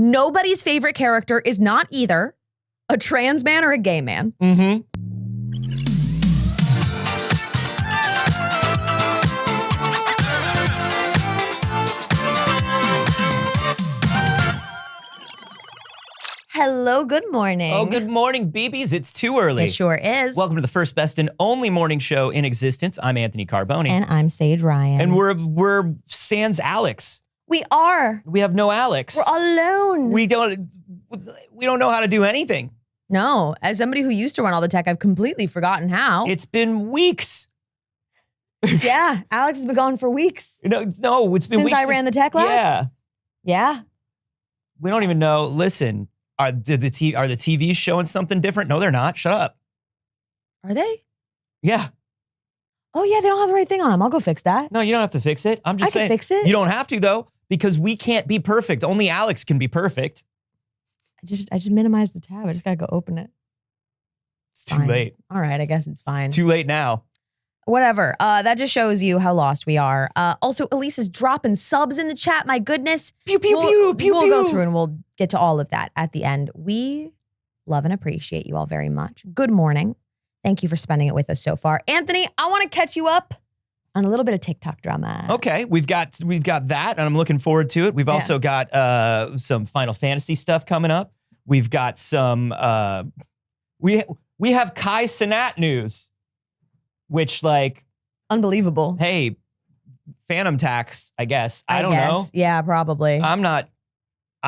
Nobody's favorite character is not either a trans man or a gay man. Mm-hmm. Hello, good morning. Oh, good morning, BBs. It's too early. It sure is. Welcome to the first, best, and only morning show in existence. I'm Anthony Carboni. And I'm Saige Ryan. And we're sans Alex. We are. We have no Alex. We're all alone. We don't know how to do anything. No, as somebody who used to run all the tech, I've completely forgotten how. It's been weeks. Yeah, Alex has been gone for weeks. No, it's been Since weeks. I ran the tech last? Yeah. We don't even know. Listen, are the TVs showing something different? No, they're not. Shut up. Are they? Yeah. Oh, yeah, they don't have the right thing on them. I'll go fix that. No, you don't have to fix it. I'm just saying. I can fix it. You don't have to, though, because we can't be perfect. Only Alex can be perfect. I just minimized the tab. I just got to go open it. It's too late. All right, I guess it's fine. It's too late now. Whatever. That just shows you how lost we are. Also, Elise is dropping subs in the chat. My goodness. Pew, pew, We'll go pew. through and we'll get to all of that at the end. We love and appreciate you all very much. Good morning. Thank you for spending it with us so far. Anthony, I want to catch you up on a little bit of TikTok drama. Okay, we've got that, and I'm looking forward to it. We've also got some Final Fantasy stuff coming up. We've got some we have Kai Cenat news, which Unbelievable. hey, Phantom Tax, I guess. I don't know. Yeah, probably. I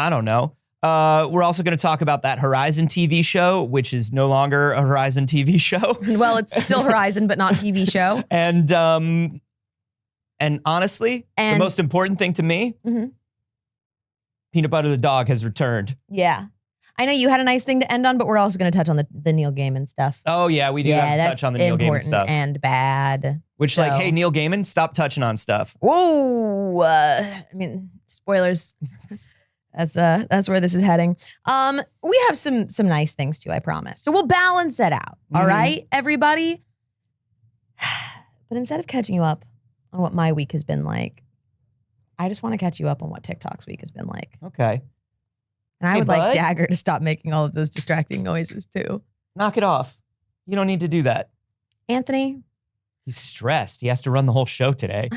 don't know. We're also going to talk about that Horizon TV show, which is no longer a Horizon TV show. Well, it's still Horizon, but not TV show. And honestly, the most important thing to me, Peanut Butter the dog has returned. Yeah. I know you had a nice thing to end on, but we're also going to touch on the Neil Gaiman stuff. Oh, yeah, we do have to touch on the Neil Gaiman stuff. And bad. Which, hey, Neil Gaiman, stop touching on stuff. Whoa. I mean, spoilers. That's where this is heading. We have some nice things too, I promise. So we'll balance it out. All right, everybody? But instead of catching you up on what my week has been like, I just want to catch you up on what TikTok's week has been like. Okay. And I would like Dagger to stop making all of those distracting noises too. Knock it off. You don't need to do that. Anthony? He's stressed. He has to run the whole show today.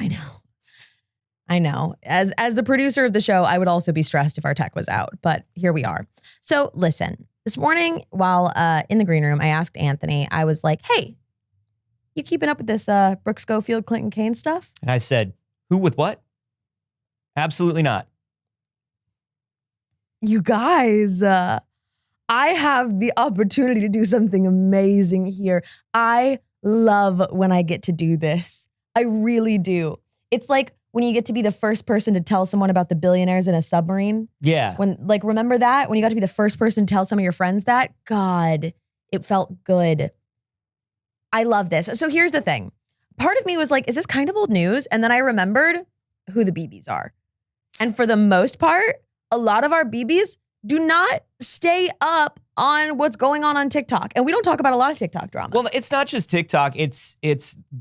I know. As the producer of the show, I would also be stressed if our tech was out, but here we are. So listen, this morning while in the green room, I asked Anthony, I was like, hey, you keeping up with this Brooke Schofield, Clinton Kane stuff? And I said, who with what? Absolutely not. You guys, I have the opportunity to do something amazing here. I love when I get to do this. I really do. It's like when you get to be the first person to tell someone about the billionaires in a submarine. Yeah. Remember that? When you got to be the first person to tell some of your friends that? God, it felt good. I love this. So here's the thing. Part of me was like, is this kind of old news? And then I remembered who the BBs are. And for the most part, a lot of our BBs do not stay up on what's going on TikTok. And we don't talk about a lot of TikTok drama. Well, it's not just TikTok. It's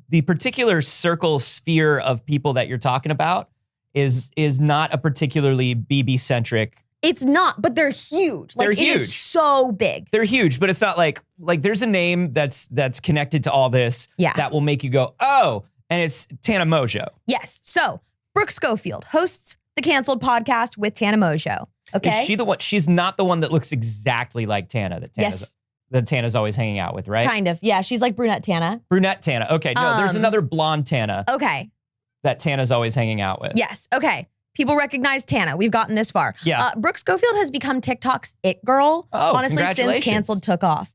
the particular sphere of people that you're talking about is not a particularly BB-centric. It's not, but they're huge. They're huge. It is so big. They're huge, but it's not like there's a name that's connected to all this that will make you go, oh, and it's Tana Mongeau. Yes. So Brooke Schofield hosts the Canceled podcast with Tana Mongeau. Okay. Is she the one? She's not the one that looks exactly like Tana that Tana's always hanging out with, right? Kind of. Yeah. She's like brunette Tana. Brunette Tana. Okay. No, there's another blonde Tana. Okay. That Tana's always hanging out with. Yes. Okay. People recognize Tana. We've gotten this far. Yeah. Brooke Schofield has become TikTok's it girl. Oh, honestly, since Canceled took off.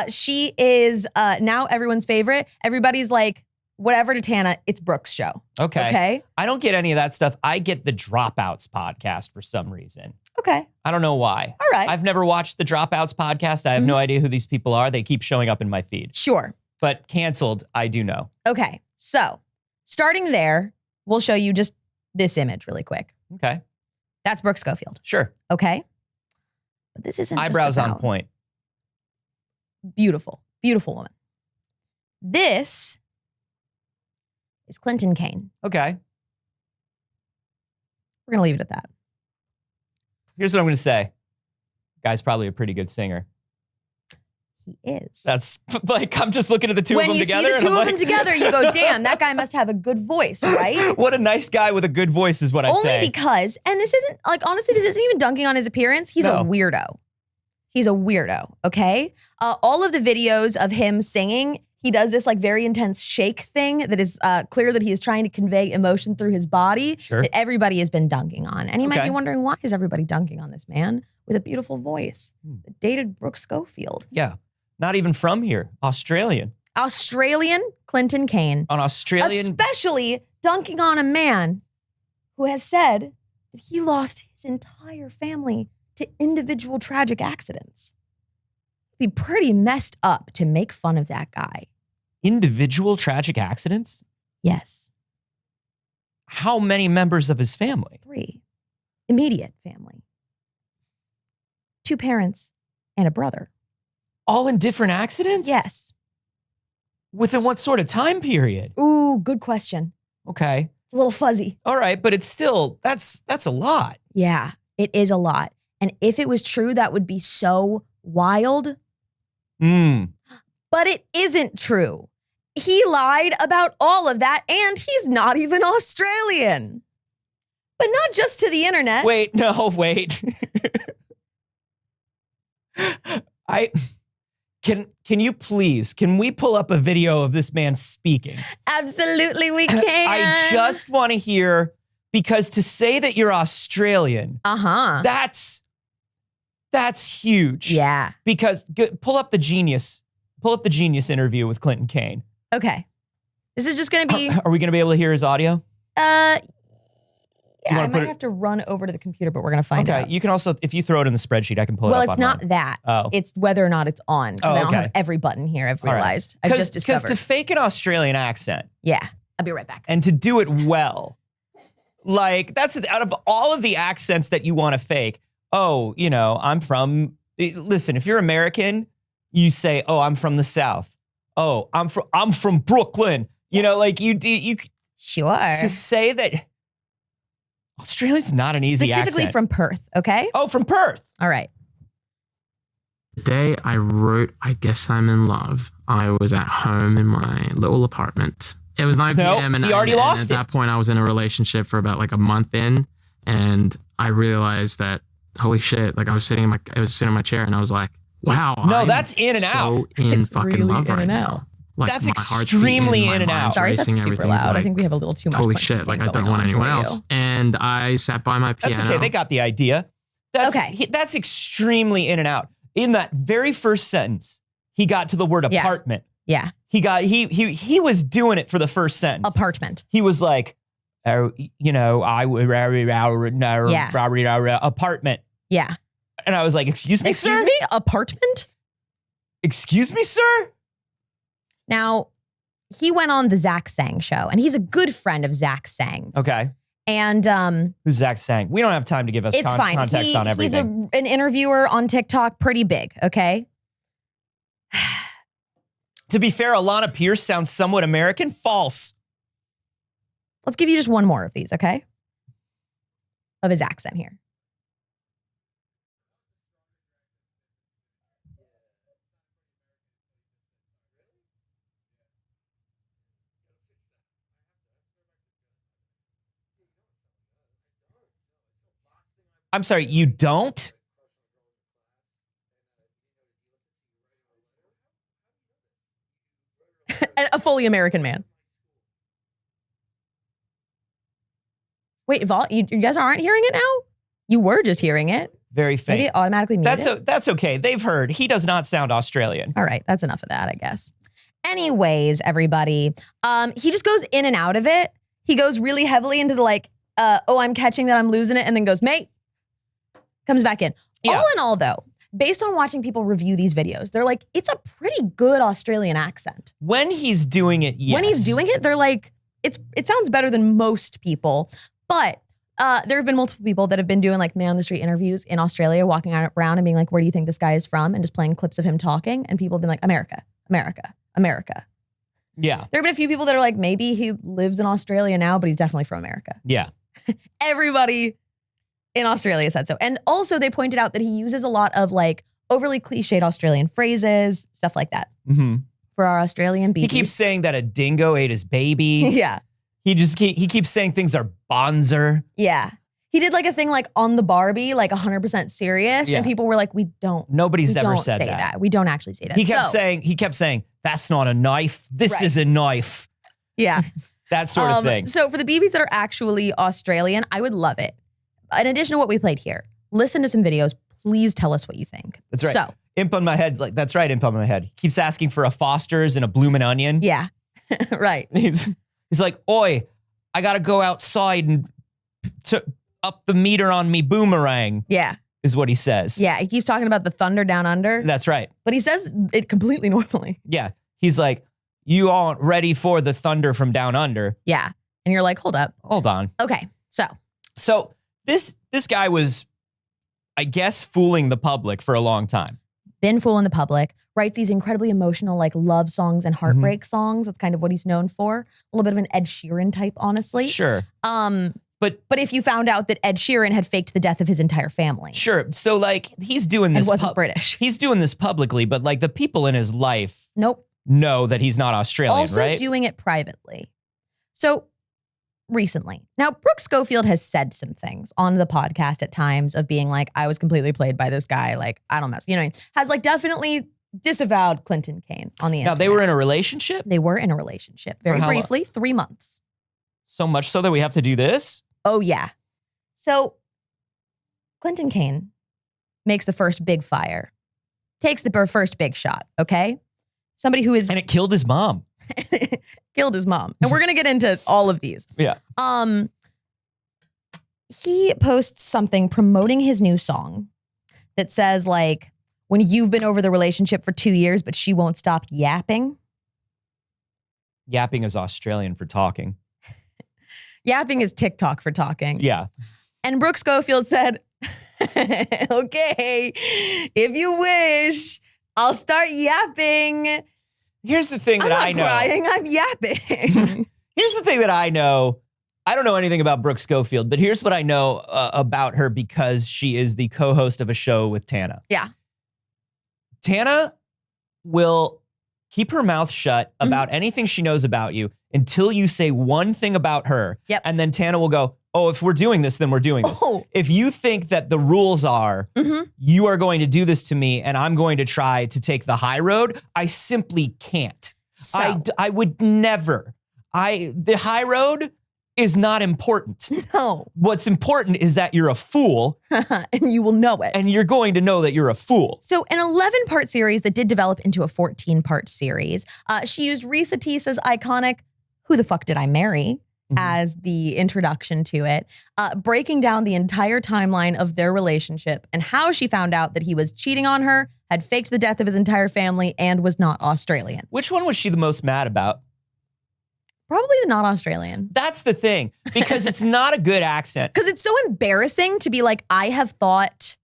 She is now everyone's favorite. Everybody's like, whatever to Tana, it's Brooke's show. Okay. I don't get any of that stuff. I get the Dropouts podcast for some reason. Okay. I don't know why. All right. I've never watched the Dropouts podcast. I have no idea who these people are. They keep showing up in my feed. Sure. But Canceled, I do know. Okay. So starting there, we'll show you just this image really quick. Okay. That's Brooke Schofield. Sure. Okay. But this isn't eyebrows just on point. Beautiful. Beautiful woman. This is Clinton Kane. Okay. We're going to leave it at that. Here's what I'm going to say. Guy's probably a pretty good singer. He is. That's like, I'm just looking at the two of them together. When you see the two of them together, you go, damn, that guy must have a good voice, right? What a nice guy with a good voice is what I say. Only because, and this isn't, like, honestly, this isn't even dunking on his appearance. He's a weirdo. He's a weirdo, okay? All of the videos of him singing, he does this, like, very intense shake thing that is clear that he is trying to convey emotion through his body. Sure. That everybody has been dunking on. And he might be wondering, why is everybody dunking on this man with a beautiful voice that dated Brooke Schofield? Yeah. Not even from here. Australian. Australian Clinton Kane. An Australian. Especially dunking on a man who has said that he lost his entire family to individual tragic accidents. It'd be pretty messed up to make fun of that guy. Individual tragic accidents? Yes. How many members of his family? 3. Immediate family. 2 parents and a brother. All in different accidents? Yes. Within what sort of time period? Ooh, good question. Okay. It's a little fuzzy. All right, but it's still, that's a lot. Yeah, it is a lot. And if it was true, that would be so wild. But it isn't true. He lied about all of that, and he's not even Australian. But not just to the internet. Wait. Can you please, can we pull up a video of this man speaking? Absolutely, we can. I just want to hear, because to say that you're Australian, that's huge. Yeah. Because pull up the genius interview with Clinton Kane. Okay. This is just going to be. Are we going to be able to hear his audio? Yeah, I might have to run over to the computer, but we're going to find out. Okay, you can also, if you throw it in the spreadsheet, I can pull it up. Well, it's online. not that. Oh. It's whether or not it's on. Because I don't have every button here, I've realized. I've just discovered. Because to fake an Australian accent. Yeah, I'll be right back. And to do it well. Like, that's, out of all of the accents that you want to fake, I'm from, listen, if you're American, you say, I'm from the South. I'm from Brooklyn. You know, like you Sure. To say that Australia's not an easy accent. Specifically from Perth, okay? Oh, from Perth. All right. The day I wrote I Guess I'm in Love, I was at home in my little apartment. It was 9 p.m. and he already lost at that point I was in a relationship for about like a month in, and I realized that, holy shit, like I was sitting in my chair and I was like, wow. No, that's in and out. So in It's fucking really love in right and now. out. Like, that's my heart's extremely beating, in and my out. mind's Sorry if that's racing, super everything's loud. I like, think we have a little too much. holy Clinton shit, like Kane I don't going want on anyone for else. you. And I sat by my piano. That's okay. They got the idea. That's, okay. That's extremely in and out. In that very first sentence, he got to the word apartment. Yeah. He was doing it for the first sentence. Apartment. He was like, apartment. Yeah. And I was like, excuse me, sir? Excuse me? Apartment? Excuse me, sir? Now, he went on the Zach Sang show, and he's a good friend of Zach Sang's. Okay. And who's Zach Sang? We don't have time to give us it's fine. context on everything. He's an interviewer on TikTok, pretty big, okay? To be fair, Alana Pierce sounds somewhat American. False. Let's give you just one more of these, okay? Of his accent here. I'm sorry, you don't? A fully American man. Wait, you guys aren't hearing it now? You were just hearing it. Very faint. Maybe it automatically muted. That's okay. They've heard. He does not sound Australian. All right, that's enough of that, I guess. Anyways, everybody, he just goes in and out of it. He goes really heavily into the like, I'm catching that, I'm losing it, and then goes, mate, comes back in. Yeah. All in all, though, based on watching people review these videos, they're like, it's a pretty good Australian accent. When he's doing it, yes. When he's doing it, they're like, it sounds better than most people. But there have been multiple people that have been doing like man on the street interviews in Australia, walking around and being like, where do you think this guy is from? And just playing clips of him talking. And people have been like, America, America, America. Yeah. There have been a few people that are like, maybe he lives in Australia now, but he's definitely from America. Yeah. Everybody in Australia said so. And also they pointed out that he uses a lot of like overly cliched Australian phrases, stuff like that. For our Australian BBs. He keeps saying that a dingo ate his baby. Yeah. He keeps saying things are bonzer. Yeah. He did like a thing like on the Barbie, like 100% serious. Yeah. And people were like, Nobody's ever don't said say that. We don't actually say that. He kept saying, that's not a knife. This is a knife. Yeah. That sort of thing. So for the BBs that are actually Australian, I would love it. In addition to what we played here, listen to some videos. Please tell us what you think. That's right. So, Imp on my head's like, that's right, Imp on my head. He keeps asking for a Foster's and a bloomin' onion. yeah. Right. He's like, oi, I gotta go outside and up the meter on me boomerang. Yeah. Is what he says. Yeah. He keeps talking about the thunder down under. That's right. But he says it completely normally. Yeah. He's like, you aren't ready for the thunder from down under. Yeah. And you're like, hold up. Hold on. Okay. So this guy was, I guess, fooling the public for a long time. Been fooling the public, writes these incredibly emotional like love songs and heartbreak songs. That's kind of what he's known for. A little bit of an Ed Sheeran type, honestly. Sure. But if you found out that Ed Sheeran had faked the death of his entire family. Sure. So like he's doing this. And wasn't British. He's doing this publicly, but like the people in his life know that he's not Australian, also right? Also doing it privately. So recently. Now, Brooke Schofield has said some things on the podcast at times of being like, I was completely played by this guy. Like, I don't mess. You know what I mean? Has like definitely disavowed Clinton Kane on the internet. Now, they were in a relationship? They were in a relationship. Very briefly, 3 months. So much so that we have to do this? Oh, yeah. So Clinton Kane makes the first big fire. Takes the first big shot, okay? Somebody who is... And it killed his mom. Killed his mom. And we're going to get into all of these. Yeah. He posts something promoting his new song that says like, when you've been over the relationship for 2 years, but she won't stop yapping. Yapping is Australian for talking. Yapping is TikTok for talking. Yeah. And Brooke Schofield said, okay, if you wish, I'll start yapping. Here's the thing that I know. I'm not crying, I'm yapping. Here's the thing that I know. I don't know anything about Brooke Schofield, but here's what I know about her because she is the co-host of a show with Tana. Yeah. Tana will keep her mouth shut about anything she knows about you until you say one thing about her. Yep. And then Tana will go, oh, if we're doing this, then we're doing this. Oh. If you think that the rules are, you are going to do this to me and I'm going to try to take the high road, I simply can't. So. I would never. The high road is not important. No. What's important is that you're a fool. And you will know it. And you're going to know that you're a fool. So an 11-part series that did develop into a 14-part series. She used Risa Tisa's iconic Who the Fuck Did I Marry? As the introduction to it, breaking down the entire timeline of their relationship and how she found out that he was cheating on her, had faked the death of his entire family, and was not Australian. Which one was she the most mad about? Probably the not Australian. That's the thing, because it's not a good accent. Because it's so embarrassing to be like, I have thought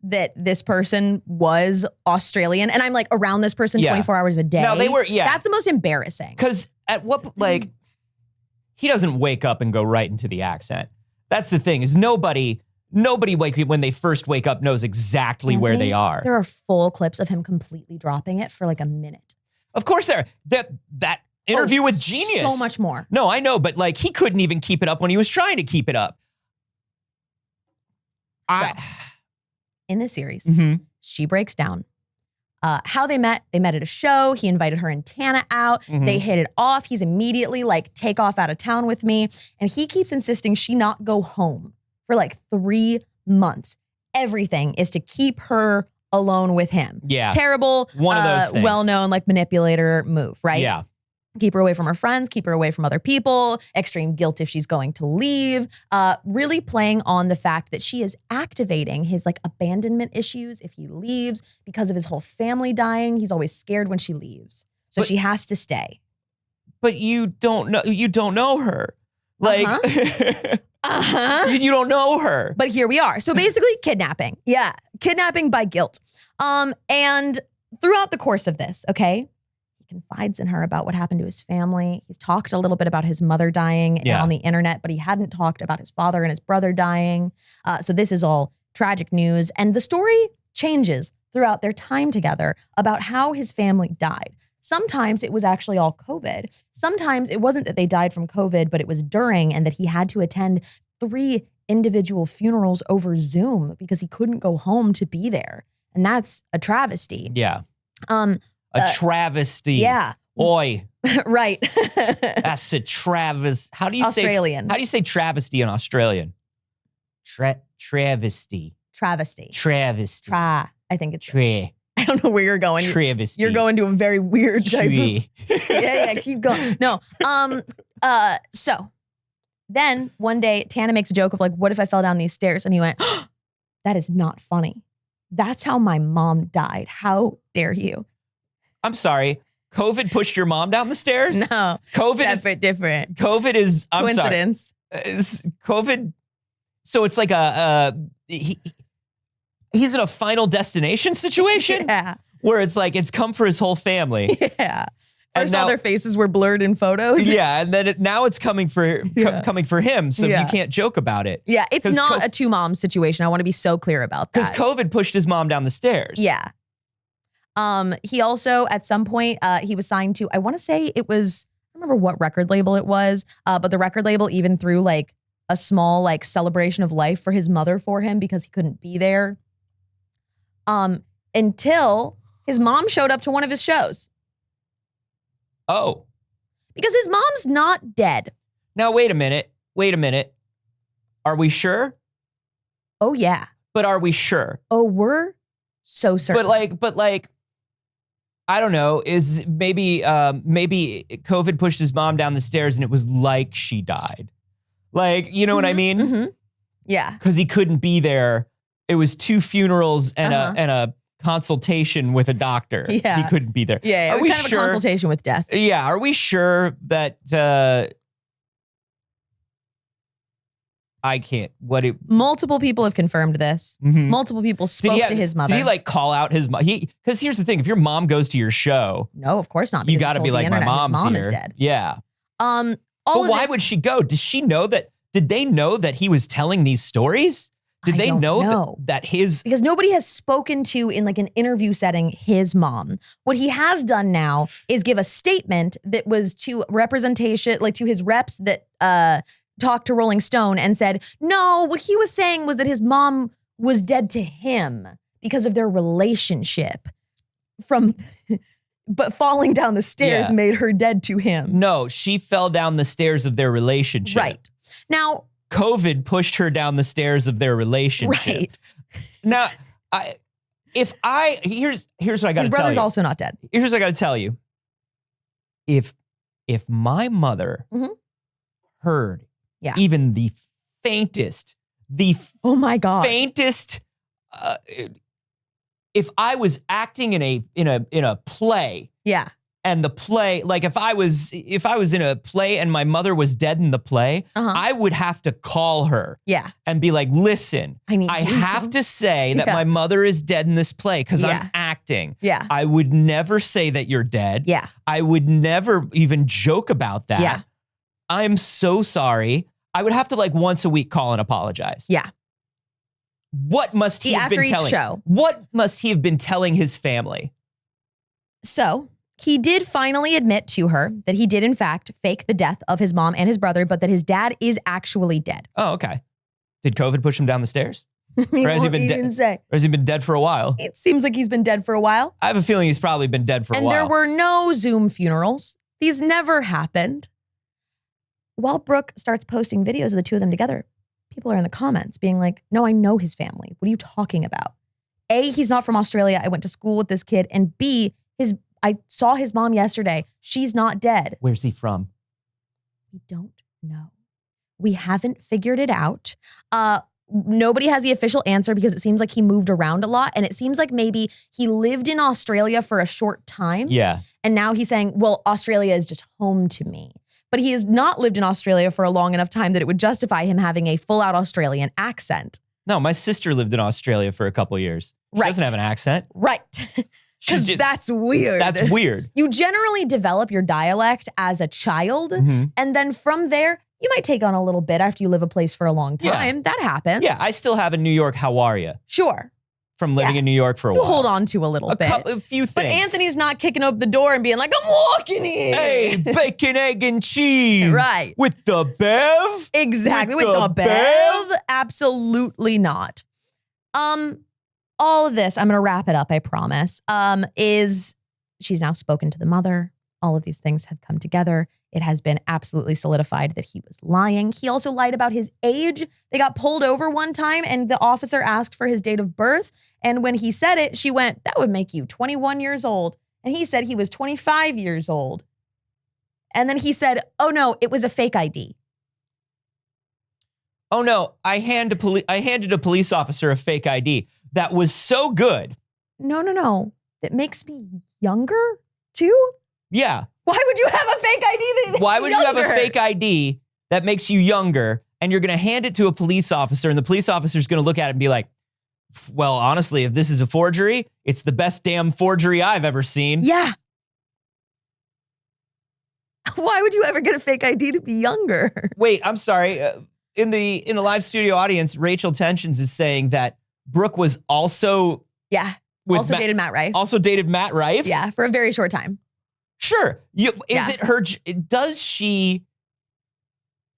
that this person was Australian, and I'm like around this person 24 hours a day. No, they were, yeah. That's the most embarrassing. Because at what, like, he doesn't wake up and go right into the accent. That's the thing, is nobody like when they first wake up knows exactly where they are. There are full clips of him completely dropping it for like a minute. Of course there. That interview with Genius. So much more. No, I know, but like he couldn't even keep it up when he was trying to keep it up. In this series, she breaks down how they met. They met at a show. He invited her and Tana out. They hit it off. He's immediately like, take off out of town with me. And he keeps insisting she not go home for like 3 months. Everything is to keep her alone with him. Yeah. Terrible, one of those things. Well-known like manipulator move, right? Yeah. Keep her away from her friends, keep her away from other people, extreme guilt if she's going to leave, really playing on the fact that she is activating his like abandonment issues if he leaves because of his whole family dying. He's always scared when she leaves. So she has to stay. But you don't know her. Like, you don't know her. But here we are. So basically kidnapping. Yeah. Kidnapping by guilt. And throughout the course of this, okay, he confides in her about what happened to his family. He's talked a little bit about his mother dying on the internet, but he hadn't talked about his father and his brother dying. So this is all tragic news. And the story changes throughout their time together about how his family died. Sometimes it was actually all COVID. Sometimes it wasn't that they died from COVID, but it was during, and that he had to attend 3 individual funerals over Zoom because he couldn't go home to be there. And that's a travesty. Yeah. A travesty. Yeah. Oi. Right. That's a travesty. How do you Australian. How do you say travesty in Australian? Travesty. Travesty. Travesty. I think it's. Tra. I don't know where you're going. Travesty. You're going to a very weird type of. Yeah, keep going. No. So then one day Tana makes a joke of like, what if I fell down these stairs? And he went, oh, that is not funny. That's how my mom died. How dare you? I'm sorry. COVID pushed your mom down the stairs? No. Different. COVID is, I'm coincidence. Sorry. COVID. So it's like he's in a Final Destination situation? Yeah. Where it's like, it's come for his whole family. Yeah. First, all their faces were blurred in photos. Yeah, and then now it's coming for him, so you can't joke about it. Yeah, it's not a 2 moms situation. I want to be so clear about that. Because COVID pushed his mom down the stairs. Yeah. He also, at some point, he was signed to, I want to say it was, I don't remember what record label it was, but the record label even threw like a small like celebration of life for his mother for him because he couldn't be there. Until his mom showed up to one of his shows. Oh. Because his mom's not dead. Now, wait a minute. Are we sure? Oh, yeah. But are we sure? Oh, we're so certain. But like, I don't know, is maybe COVID pushed his mom down the stairs and it was like she died. Like, you know what I mean? Mm-hmm. Yeah. Because he couldn't be there. It was 2 funerals and a consultation with a doctor. Yeah. He couldn't be there. Yeah. Are we kind sure? of a consultation with death. Yeah. Are we sure that I can't. Multiple people have confirmed this. Mm-hmm. Multiple people spoke to his mother. Did he like call out his mom? Because here's the thing: if your mom goes to your show, no, of course not. You got to be like, my mom's mom here. Is dead. Yeah. But why would she go? Does she know that? Did they know that he was telling these stories? Did they know that his... Because nobody has spoken to, in like an interview setting, his mom. What he has done now is give a statement that was to representation, like to his reps that talked to Rolling Stone and said, no, what he was saying was that his mom was dead to him because of their relationship. But falling down the stairs made her dead to him. No, she fell down the stairs of their relationship. Right. Now... COVID pushed her down the stairs of their relationship. Right. Now, here's what I got to tell you. His brother's also not dead. Here's what I got to tell you. If my mother heard even the faintest, oh my God, faintest, if I was acting in a play, and the play, like if I was in a play and my mother was dead in the play, I would have to call her and be like, listen, I have to say that my mother is dead in this play because I'm acting. Yeah. I would never say that you're dead. Yeah. I would never even joke about that. Yeah. I'm so sorry. I would have to like once a week call and apologize. Yeah. What must he have been telling? Show. What must he have been telling his family? So... he did finally admit to her that he did, in fact, fake the death of his mom and his brother, but that his dad is actually dead. Oh, okay. Did COVID push him down the stairs? Or has he been dead? Or has he been dead for a while? It seems like he's been dead for a while. I have a feeling he's probably been dead for a while. And there were no Zoom funerals. These never happened. While Brooke starts posting videos of the 2 of them together, people are in the comments being like, no, I know his family. What are you talking about? A, he's not from Australia. I went to school with this kid. And B, I saw his mom yesterday. She's not dead. Where's he from? We don't know. We haven't figured it out. Nobody has the official answer because it seems like he moved around a lot. And it seems like maybe he lived in Australia for a short time. Yeah. And now he's saying, well, Australia is just home to me. But he has not lived in Australia for a long enough time that it would justify him having a full-out Australian accent. No, my sister lived in Australia for a couple of years. She doesn't have an accent. Right. Because that's weird. That's weird. You generally develop your dialect as a child, and then from there, you might take on a little bit after you live a place for a long time. Yeah. That happens. Yeah, I still have a New York how are you Sure. from living in New York for a You while. hold on to a little bit. A few things. But Anthony's not kicking open the door and being like, I'm walking in. Hey, bacon, egg, and cheese. Right. With the bev? Exactly. With the the bev? Absolutely not. All of this, I'm going to wrap it up, I promise, is she's now spoken to the mother. All of these things have come together. It has been absolutely solidified that he was lying. He also lied about his age. They got pulled over one time and the officer asked for his date of birth. And when he said it, she went, that would make you 21 years old. And he said he was 25 years old. And then he said, oh no, it was a fake ID. Oh no, I handed a police officer a fake ID that was so good. No. That makes me younger too? Yeah. Why would you have a fake ID that makes Why you would you have a younger? fake ID that makes you younger and you're going to hand it to a police officer and the police officer is going to look at it and be like, well, honestly, if this is a forgery, it's the best damn forgery I've ever seen. Yeah. Why would you ever get a fake ID to be younger? Wait, I'm sorry. In the live studio audience, Rachel Tensions is saying that Brooke was also Yeah. with Also dated Matt Rife. Also dated Matt Rife? Yeah, for a very short time. Sure. Yeah.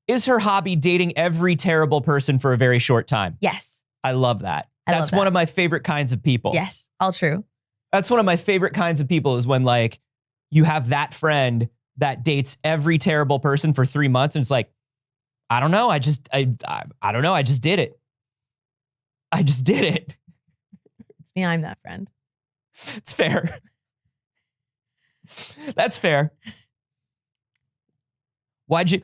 Is her hobby dating every terrible person for a very short time? Yes. I love that. I love That's that. one of my favorite kinds of people. Yes. All true. That's one of my favorite kinds of people is when like you have that friend that dates every terrible person for 3 months and it's like, I don't know. I don't know. I just did it. I just did it. It's me. I'm that friend. It's fair. That's fair. Why'd you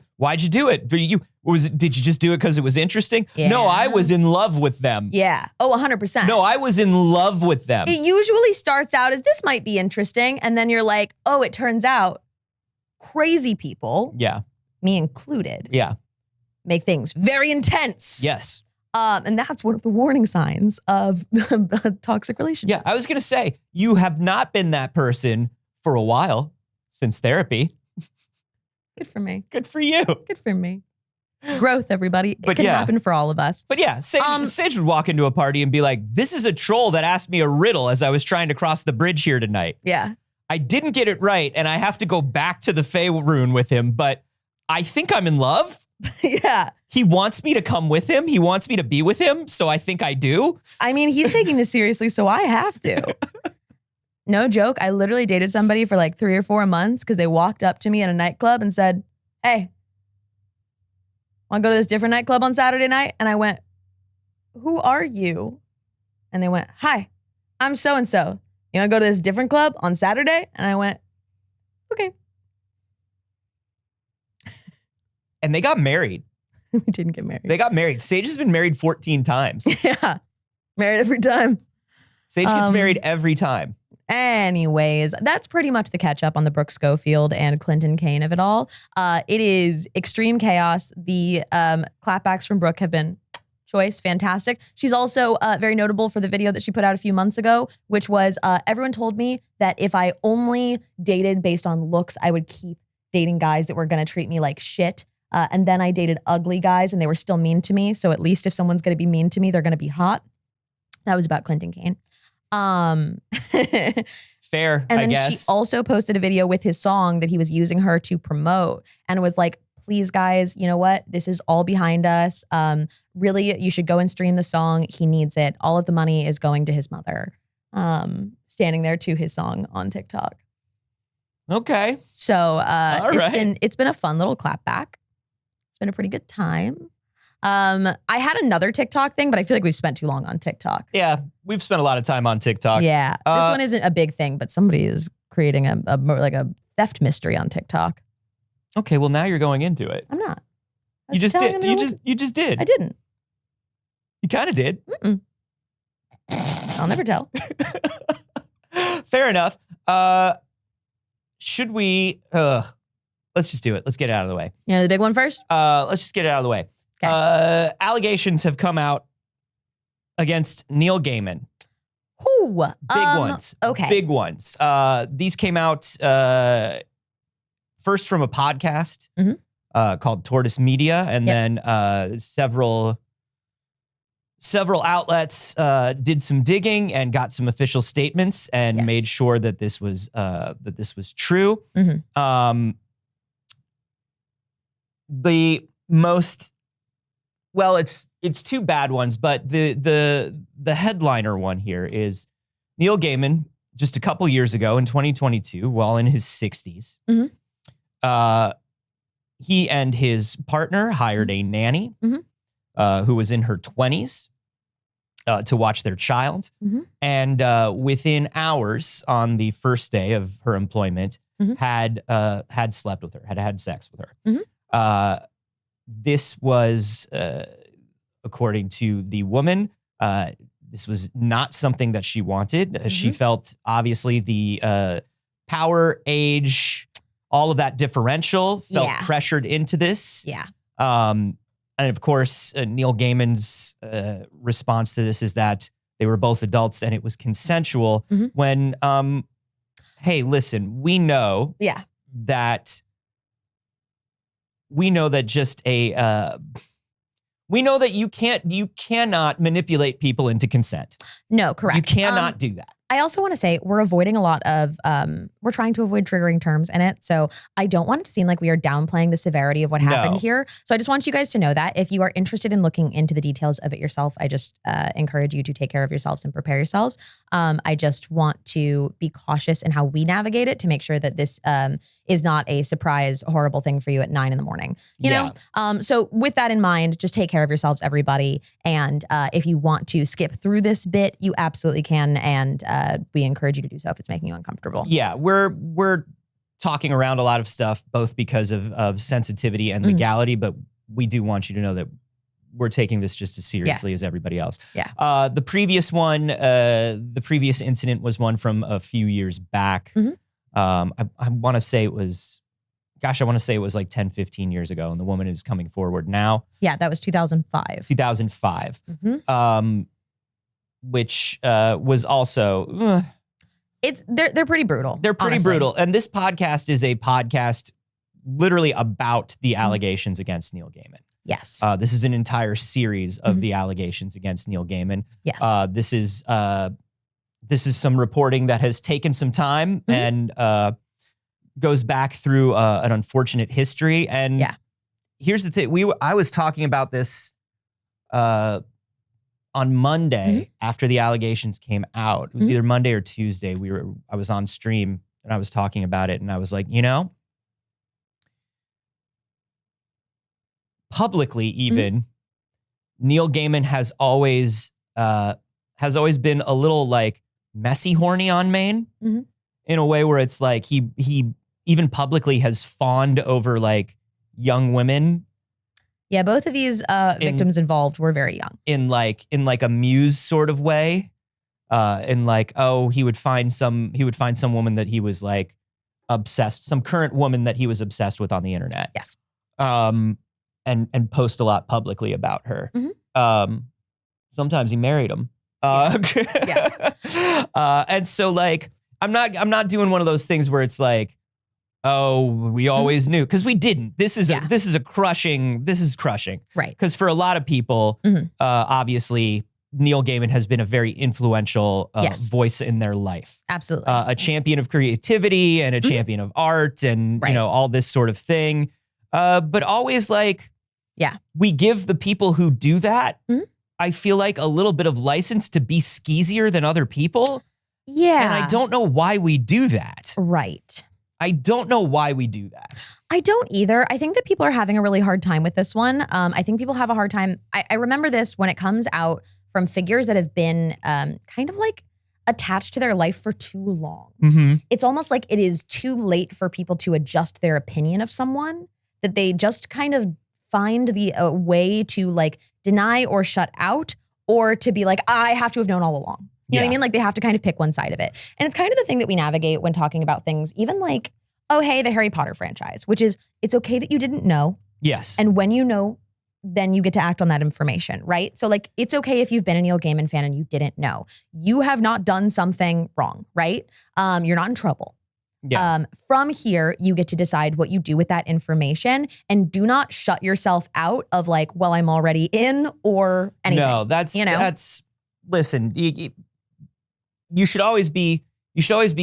do it? Did you just do it because it was interesting? Yeah. No, I was in love with them. Yeah. Oh, 100%. No, I was in love with them. It usually starts out as this might be interesting. And then you're like, oh, it turns out crazy people, Yeah. me included, Yeah. make things very intense. Yes. And that's one of the warning signs of a toxic relationship. Yeah. I was going to say, you have not been that person for a while since therapy. Good for me. Good for you. Good for me. Growth, everybody. It But can yeah. happen for all of us. But yeah, Saige would walk into a party and be like, this is a troll that asked me a riddle as I was trying to cross the bridge here tonight. Yeah. I didn't get it right and I have to go back to the Fey rune with him, but I think I'm in love. Yeah. He wants me to come with him. He wants me to be with him. So I think I do. I mean, he's taking this seriously, so I have to. No joke. I literally dated somebody for like 3 or 4 months because they walked up to me at a nightclub and said, hey, want to go to this different nightclub on Saturday night? And I went, who are you? And they went, hi, I'm so-and-so. You want to go to this different club on Saturday? And I went, okay. And they got married. We didn't get married. They got married. Saige has been married 14 times. Yeah. Married every time. Saige gets married every time. Anyways, that's pretty much the catch up on the Brooke Schofield and Clinton Kane of it all. It is extreme chaos. The clapbacks from Brooke have been choice, fantastic. She's also very notable for the video that she put out a few months ago, which was everyone told me that if I only dated based on looks, I would keep dating guys that were going to treat me like shit. And then I dated ugly guys and they were still mean to me. So at least if someone's going to be mean to me, they're going to be hot. That was about Clinton Kane. Fair, and I then guess. she also posted a video with his song that he was using her to promote and was like, please guys, you know what? This is all behind us. Really, you should go and stream the song. He needs it. All of the money is going to his mother. Standing there to his song on TikTok. Okay. So right. it's been a fun little clapback. It's been a pretty good time. I had another TikTok thing, but I feel like we've spent too long on TikTok. Yeah, we've spent a lot of time on TikTok. Yeah, this one isn't a big thing, but somebody is creating a theft mystery on TikTok. Okay, well now you're going into it. I'm not. I You was just telling did. him You just did. I didn't. You kind of did. Mm-mm. I'll never tell. Fair enough. Should we? Let's just do it. Let's get it out of the way. You know the big one first? Let's just get it out of the way. Okay. Allegations have come out against Neil Gaiman. Who? Big ones. Okay. Big ones. These came out first from a podcast called Tortoise Media, and then several outlets did some digging and got some official statements and made sure that this was true. The most, well, it's two bad ones, but the headliner one here is Neil Gaiman. Just a couple years ago in 2022, while in his 60s, he and his partner hired a nanny who was in her 20s to watch their child. And within hours on the first day of her employment, had slept with her, had sex with her. This was, according to the woman, this was not something that she wanted. She felt, obviously, the power, age, all of that differential, felt pressured into this. And of course, Neil Gaiman's response to this is that they were both adults and it was consensual. When, hey, listen, we know that just a... we know that you cannot manipulate people into consent. No, correct. You cannot do that. I also want to say we're avoiding a lot of, we're trying to avoid triggering terms in it. So I don't want it to seem like we are downplaying the severity of what happened here. So I just want you guys to know that if you are interested in looking into the details of it yourself, I just encourage you to take care of yourselves and prepare yourselves. I just want to be cautious in how we navigate it to make sure that this is not a surprise, horrible thing for you at 9 a.m. You know? So with that in mind, just take care of yourselves, everybody. And if you want to skip through this bit, you absolutely can. And we encourage you to do so if it's making you uncomfortable. Yeah, we're talking around a lot of stuff, both because of sensitivity and legality, but we do want you to know that we're taking this just as seriously as everybody else. The previous one, the previous incident was one from a few years back. I want to say it was, like 10, 15 years ago, and the woman is coming forward now. Yeah, that was 2005. 2005. Which was also... They're pretty brutal. They're pretty brutal. And this podcast is a podcast literally about the allegations against Neil Gaiman. Yes. This is an entire series of the allegations against Neil Gaiman. Yes. This is some reporting that has taken some time and goes back through an unfortunate history. And here's the thing. I was talking about this on Monday after the allegations came out. It was either Monday or Tuesday. I was on stream and I was talking about it, and I was like, publicly even, Neil Gaiman has always been a little like messy horny on Maine in a way where it's like he even publicly has fawned over like young women. Yeah, both of these victims involved were very young. In like a muse sort of way. In like, he would find some woman that he was like obsessed, some current woman that he was obsessed with on the internet. Yes. And post a lot publicly about her. Sometimes he married him. And so like, I'm not doing one of those things where it's like, we always knew, because we didn't. This is crushing. Right. Because for a lot of people, obviously, Neil Gaiman has been a very influential voice in their life. Absolutely. A champion of creativity and a champion of art and, all this sort of thing. But always like, we give the people who do that, I feel like, a little bit of license to be skeezier than other people. Yeah. And I don't know why we do that. Right. I don't know why we do that. I don't either. I think that people are having a really hard time with this one. I think people have a hard time. I remember this when it comes out from figures that have been kind of like attached to their life for too long. It's almost like it is too late for people to adjust their opinion of someone, that they just kind of find the way to like deny or shut out, or to be like, I have to have known all along. You know what I mean? Like they have to kind of pick one side of it. And it's kind of the thing that we navigate when talking about things, even like, oh, hey, the Harry Potter franchise, which is, it's okay that you didn't know. Yes. And when you know, then you get to act on that information, right? So like, it's okay if you've been a Neil Gaiman fan and you didn't know. You have not done something wrong, right? You're not in trouble. Yeah. From here, you get to decide what you do with that information, and do not shut yourself out of like, well, I'm already in, or anything. No, that's listen, you should always be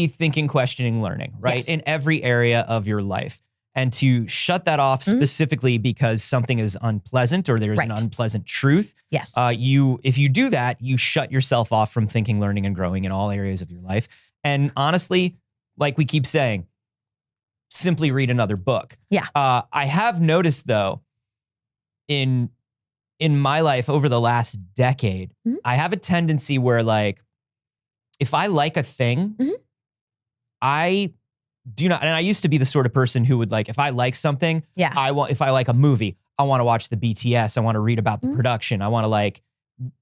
thinking, questioning, learning, right? Yes. In every area of your life. And to shut that off specifically because something is unpleasant or there's an unpleasant truth. Yes. If you do that, you shut yourself off from thinking, learning, and growing in all areas of your life. And honestly, like we keep saying, simply read another book. Yeah. I have noticed though, in my life over the last decade, I have a tendency where like, if I like a thing, I do not, and I used to be the sort of person who would like, if I like something, if I like a movie, I want to watch the BTS. I want to read about the production. I want to like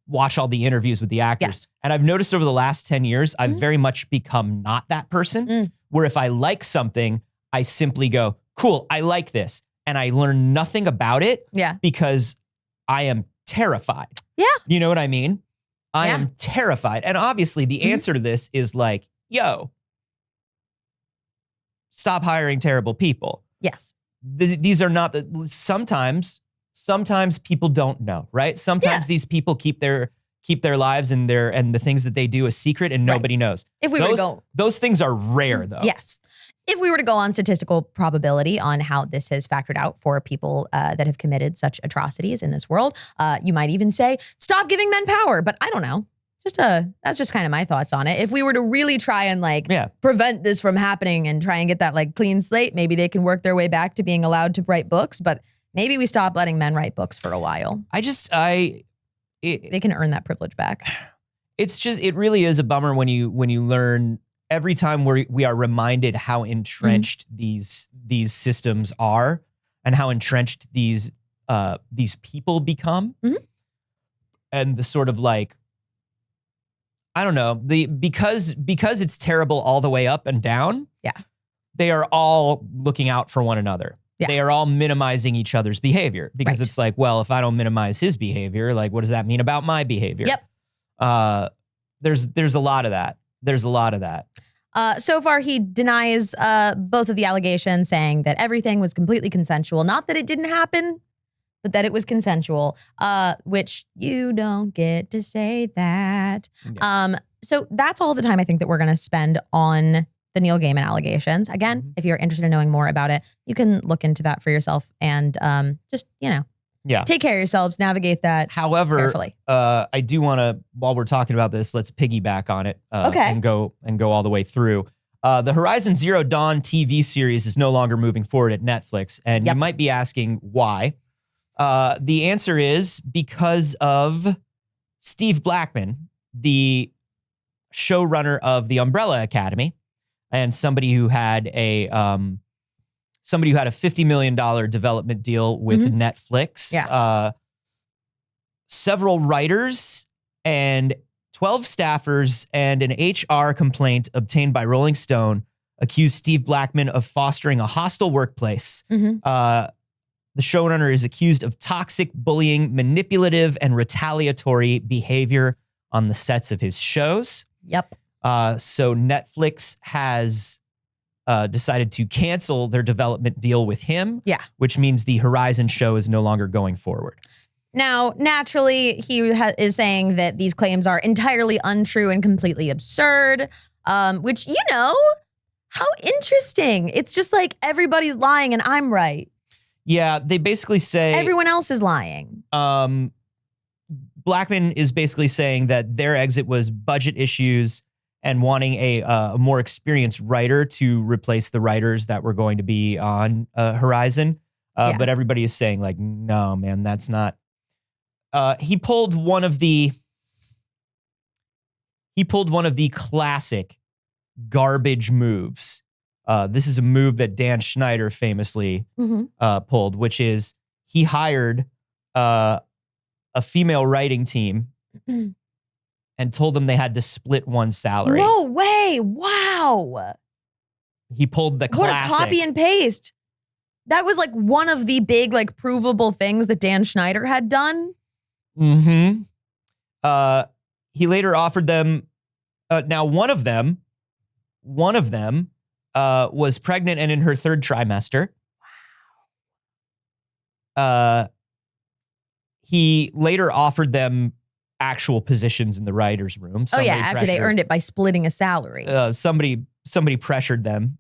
watch all the interviews with the actors. Yes. And I've noticed over the last 10 years, I've very much become not that person where if I like something, I simply go, cool, I like this. And I learn nothing about it because I am terrified. Yeah. You know what I mean? I am terrified. And obviously the answer to this is like, yo, stop hiring terrible people. Yes. These are not sometimes people don't know, right? Sometimes these people keep their lives and the things that they do a secret and nobody knows. If we were to go, those things are rare though. Yes. If we were to go on statistical probability on how this has factored out for people that have committed such atrocities in this world, you might even say, stop giving men power. But I don't know. That's just kind of my thoughts on it. If we were to really try and like prevent this from happening and try and get that like clean slate, maybe they can work their way back to being allowed to write books. But maybe we stop letting men write books for a while. They can earn that privilege back. It really is a bummer when you learn every time we are reminded how entrenched these systems are and how entrenched these people become, and the sort of like, I don't know, because it's terrible all the way up and down. Yeah, they are all looking out for one another. Yeah. They are all minimizing each other's behavior because it's like, well, if I don't minimize his behavior, like, what does that mean about my behavior? Yep. There's a lot of that. So far, he denies both of the allegations, saying that everything was completely consensual. Not that it didn't happen, but that it was consensual, which you don't get to say that. Yeah. So that's all the time I think that we're going to spend on the Neil Gaiman allegations. Again, if you're interested in knowing more about it, you can look into that for yourself and just, take care of yourselves, navigate that carefully. I do want to, while we're talking about this, let's piggyback on it and go all the way through. The Horizon Zero Dawn TV series is no longer moving forward at Netflix. And you might be asking why. The answer is because of Steve Blackman, the showrunner of the Umbrella Academy, and somebody who had a $50 million development deal with Netflix. Yeah. Several writers and 12 staffers and an HR complaint obtained by Rolling Stone accused Steve Blackman of fostering a hostile workplace. The showrunner is accused of toxic, bullying, manipulative, and retaliatory behavior on the sets of his shows. Yep. So Netflix has decided to cancel their development deal with him. Yeah. Which means the Horizon show is no longer going forward. Now, naturally, he is saying that these claims are entirely untrue and completely absurd, which, how interesting. It's just like everybody's lying and I'm right. Yeah, they basically say everyone else is lying. Blackman is basically saying that their exit was budget issues and wanting a more experienced writer to replace the writers that were going to be on Horizon. But everybody is saying like, no, man, that's not. He pulled one of the classic garbage moves. This is a move that Dan Schneider famously pulled, which is he hired a female writing team and told them they had to split one salary. No way. Wow. He pulled the classic. What a copy and paste. That was like one of the big, like, provable things that Dan Schneider had done. Mm-hmm. He later offered them. Now, one of them was pregnant and in her third trimester. Wow. He later offered them actual positions in the writer's room. After they earned it by splitting a salary. Somebody pressured him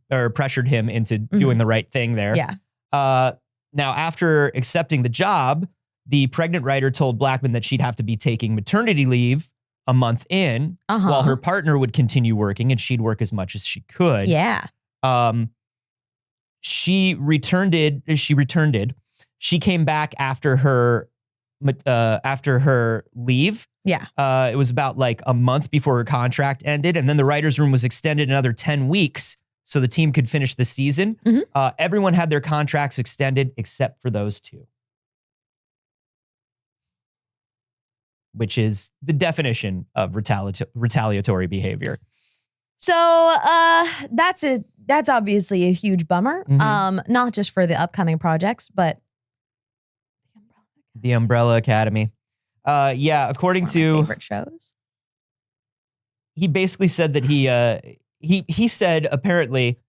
into doing the right thing there. Yeah. Now, after accepting the job, the pregnant writer told Blackman that she'd have to be taking maternity leave a month in while her partner would continue working and she'd work as much as she could. Yeah. She returned it. She came back after her leave. Yeah. It was about like a month before her contract ended. And then the writer's room was extended another 10 weeks so the team could finish the season. Mm-hmm. Everyone had their contracts extended except for those two. Which is the definition of retaliatory behavior. So that's obviously a huge bummer. Mm-hmm. Not just for the upcoming projects, but The Umbrella Academy. According it's one of my to favorite shows. He basically said that he said apparently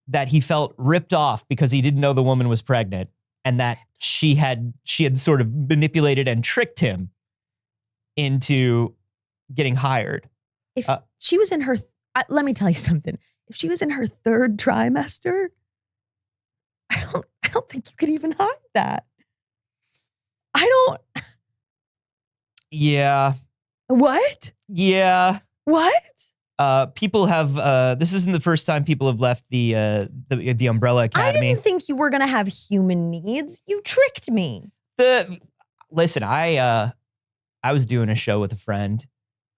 that he felt ripped off because he didn't know the woman was pregnant and that she had sort of manipulated and tricked him into getting hired. If she was in her, let me tell you something. If she was in her third trimester, I don't think you could even hide that. Yeah. What? Yeah. What? People have. This isn't the first time people have left the Umbrella Academy. I didn't think you were gonna have human needs. You tricked me. Listen, I was doing a show with a friend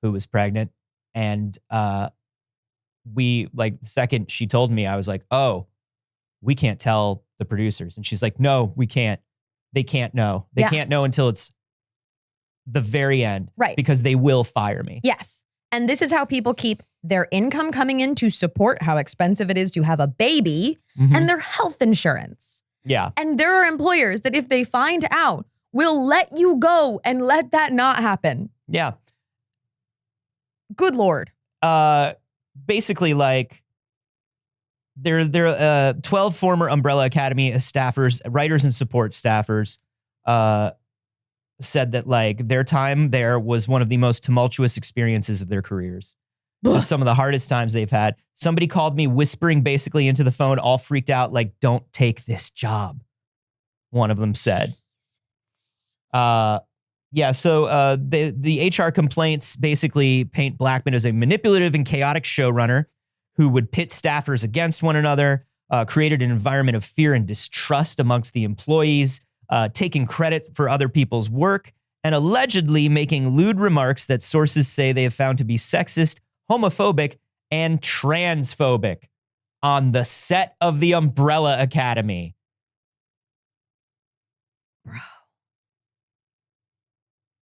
who was pregnant, and the second she told me, I was like, "Oh, we can't tell the producers," and she's like, "No, we can't. They can't know. They can't know until it's the very end, right? Because they will fire me." Yes. And this is how people keep their income coming in to support how expensive it is to have a baby and their health insurance. Yeah. And there are employers that if they find out, will let you go and let that not happen. Yeah. Good Lord. Basically, like, there are 12 former Umbrella Academy staffers, writers and support staffers, said that like their time there was one of the most tumultuous experiences of their careers. Some of the hardest times they've had. Somebody called me whispering basically into the phone, all freaked out, like, "Don't take this job," one of them said. So the HR complaints basically paint Blackman as a manipulative and chaotic showrunner who would pit staffers against one another, created an environment of fear and distrust amongst the employees, taking credit for other people's work, and allegedly making lewd remarks that sources say they have found to be sexist, homophobic, and transphobic on the set of the Umbrella Academy. Bro.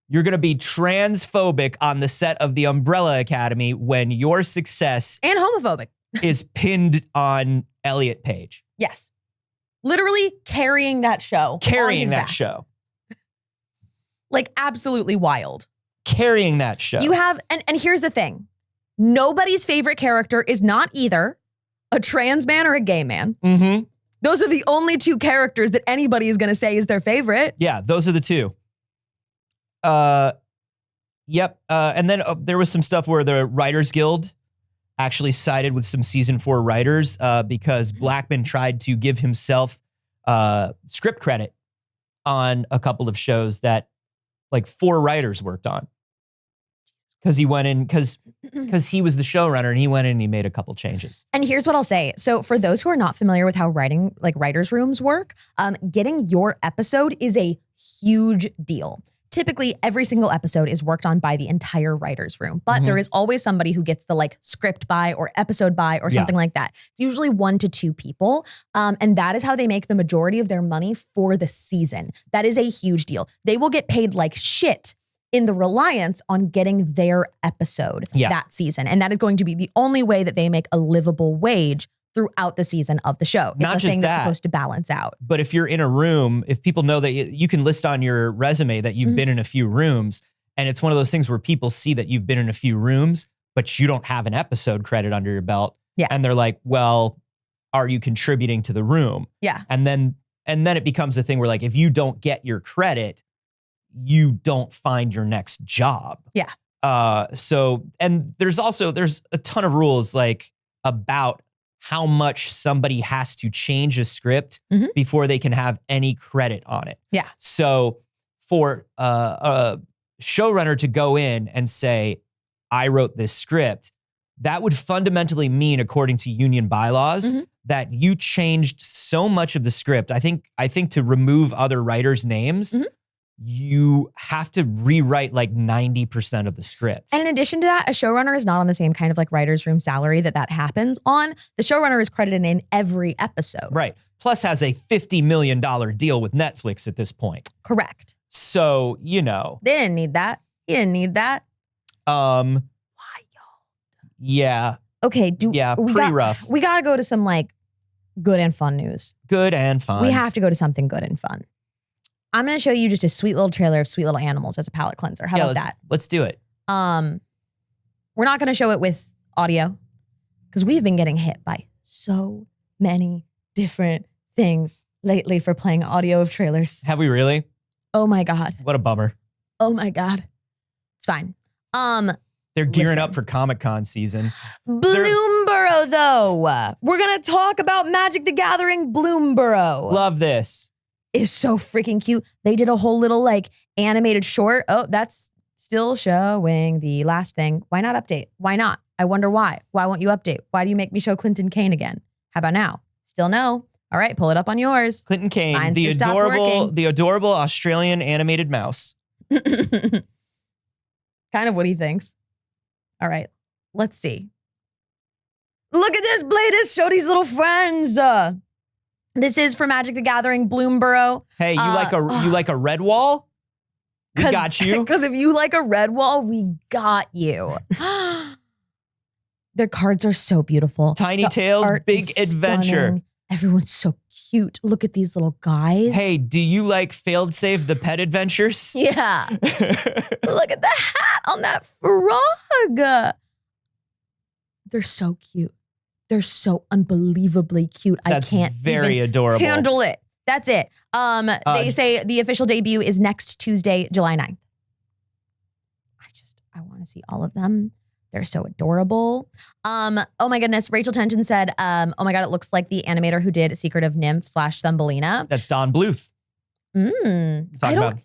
You're going to be transphobic on the set of the Umbrella Academy when your success and homophobic is pinned on Elliot Page. Yes. Literally carrying that show. Carrying that back. show. Like, absolutely wild. Carrying that show. You have, and here's the thing. Nobody's favorite character is not either a trans man or a gay man. Mm-hmm. Those are the only two characters that anybody is going to say is their favorite. Yeah, those are the two. Yep. And then there was some stuff where the Writers Guild actually sided with some season 4 writers because Blackman tried to give himself script credit on a couple of shows that like 4 writers worked on. Because he went in, because he was the showrunner and he went in and he made a couple changes. And here's what I'll say. So for those who are not familiar with how writing, like writers' rooms work, getting your episode is a huge deal. Typically, every single episode is worked on by the entire writer's room, but there is always somebody who gets the like script by or episode by or something like that. It's usually 1 to 2 people. And that is how they make the majority of their money for the season. That is a huge deal. They will get paid like shit in the reliance on getting their episode that season. And that is going to be the only way that they make a livable wage throughout the season of the show. It's Not a just thing that's that. supposed to balance out. But if you're in a room, if people know that you can list on your resume that you've been in a few rooms, and it's one of those things where people see that you've been in a few rooms, but you don't have an episode credit under your belt. Yeah. And they're like, well, are you contributing to the room? Yeah. And then it becomes a thing where like, if you don't get your credit, you don't find your next job. Yeah. So, and there's a ton of rules like about how much somebody has to change a script before they can have any credit on it. Yeah. So for a showrunner to go in and say, I wrote this script, that would fundamentally mean, according to union bylaws, that you changed so much of the script. I think to remove other writers' names, you have to rewrite like 90% of the script. And in addition to that, a showrunner is not on the same kind of like writer's room salary that happens on. The showrunner is credited in every episode. Right. Plus has a $50 million deal with Netflix at this point. Correct. So, you know. They didn't need that. He didn't need that. Why, y'all? Yeah. Okay. Pretty rough. We got to go to some like good and fun news. Good and fun. We have to go to something good and fun. I'm going to show you just a sweet little trailer of Sweet Little Animals as a palate cleanser. How about that? Let's do it. We're not going to show it with audio because we've been getting hit by so many different things lately for playing audio of trailers. Have we really? Oh my God. What a bummer. Oh my God. It's fine. They're gearing up for Comic-Con season. Bloomborough, though. We're going to talk about Magic the Gathering Bloomborough. Love this. Is so freaking cute. They did a whole little like animated short. Oh, that's still showing the last thing. Why not update? Why not? I wonder why. Why won't you update? Why do you make me show Clinton Kane again? How about now? Still no. All right, pull it up on yours. Clinton Kane, Mine's just stopped working. the adorable Australian animated mouse. Kind of what he thinks. All right, let's see. Look at this, Bladis. Show these little friends. This is for Magic the Gathering Bloomborough. Hey, you like a red wall? We got you. Because if you like a red wall, we got you. Their cards are so beautiful. Tiny The Tails, art Big is Adventure. stunning. Everyone's so cute. Look at these little guys. Hey, do you like Failed Save the Pet Adventures? Yeah. Look at the hat on that frog. They're so cute. They're so unbelievabably cute. That's I can't very even adorable. handle it. That's it. They say the official debut is next Tuesday, July 9th. I want to see all of them. They're so adorable. Oh my goodness. Rachel Tension said, oh my God, it looks like the animator who did Secret of Nymph / Thumbelina. That's Don Bluth. I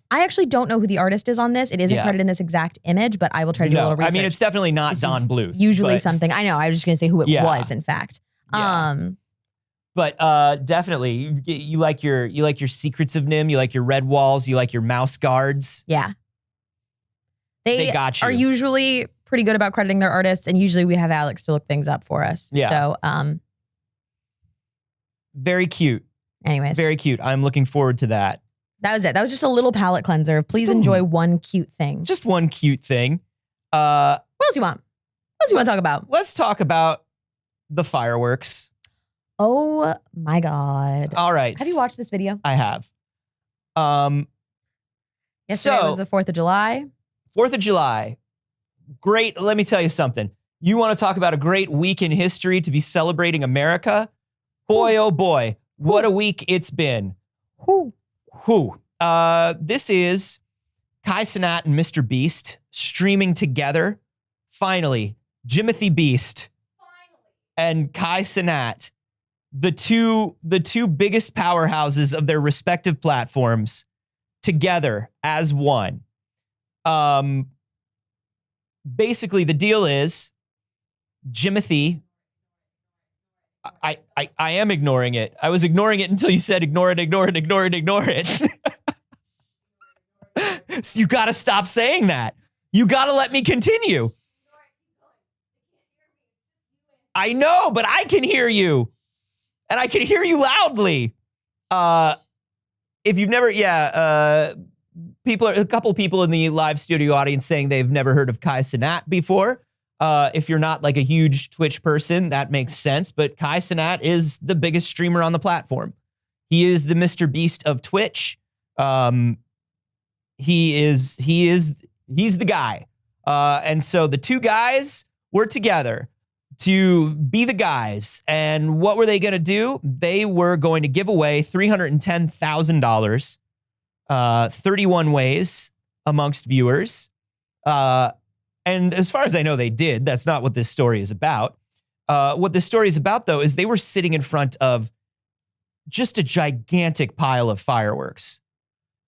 actually don't know who the artist is on this. It isn't credited in this exact image, but I will try to do a little research. I mean, it's definitely not This Don is Bluth. Usually but, something. I know. I was just going to say who it was, in fact. Yeah. But definitely, you like your Secrets of Nim, you like your red walls, you like your mouse guards. Yeah. They got you. Are usually pretty good about crediting their artists, and usually we have Alex to look things up for us. Yeah. So, very cute. Anyways. Very cute. I'm looking forward to that. That was it. That was just a little palate cleanser. Please enjoy one cute thing. Just one cute thing. What else you want? What else you want to talk about? Let's talk about the fireworks. Oh my God. All right. Have you watched this video? I have. Yesterday was the 4th of July. 4th of July. Great. Let me tell you something. You want to talk about a great week in history to be celebrating America? Boy, oh boy, what a week it's been. This is Kai Cenat and MrBeast streaming together. Finally, Jimothy Beast and Kai Cenat, the two biggest powerhouses of their respective platforms, together as one. Basically, the deal is Jimothy. I am ignoring it. I was ignoring it until you said ignore it. So you got to stop saying that. You got to let me continue. I know, but I can hear you. And I can hear you loudly. If you've never, a couple people in the live studio audience saying they've never heard of Kai Cenat before. If you're not like a huge Twitch person, that makes sense. But Kai Cenat is the biggest streamer on the platform. He is the MrBeast of Twitch. He's the guy. And so the two guys were together to be the guys. And what were they going to do? They were going to give away $310,000, 31 ways amongst viewers. And as far as I know, they did. That's not what this story is about. What this story is about, though, is they were sitting in front of just a gigantic pile of fireworks.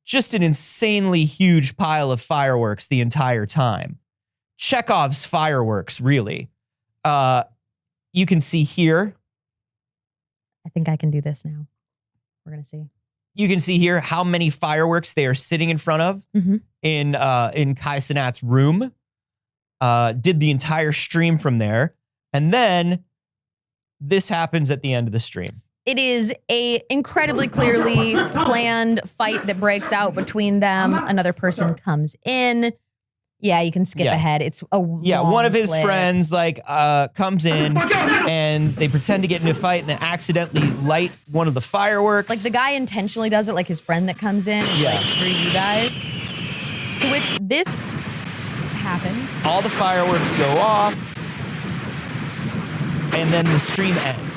Just an insanely huge pile of fireworks the entire time. Chekhov's fireworks, really. You can see here. I think I can do this now. We're going to see. You can see here how many fireworks they are sitting in front of in Kai Cenat's room. Did the entire stream from there. And then this happens at the end of the stream. It is a incredibly clearly planned fight that breaks out between them. Another person comes in. Yeah, you can skip ahead. It's a one of his clip. friends comes in and they pretend to get into a fight and then accidentally light one of the fireworks. Like the guy intentionally does it, like his friend that comes in, like, screw you guys. To which this happens. All the fireworks go off and then the stream ends.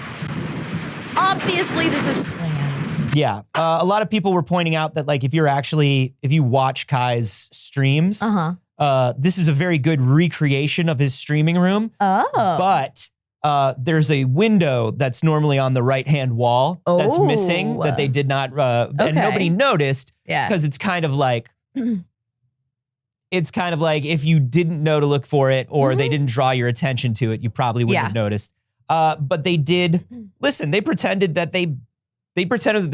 Obviously, this is planned. Yeah. A lot of people were pointing out that like if you watch Kai's streams, this is a very good recreation of his streaming room. Oh. But there's a window that's normally on the right-hand wall that's missing that they did not, and nobody noticed because it's kind of like if you didn't know to look for it or they didn't draw your attention to it, you probably wouldn't have noticed. But they did, listen, they pretended that there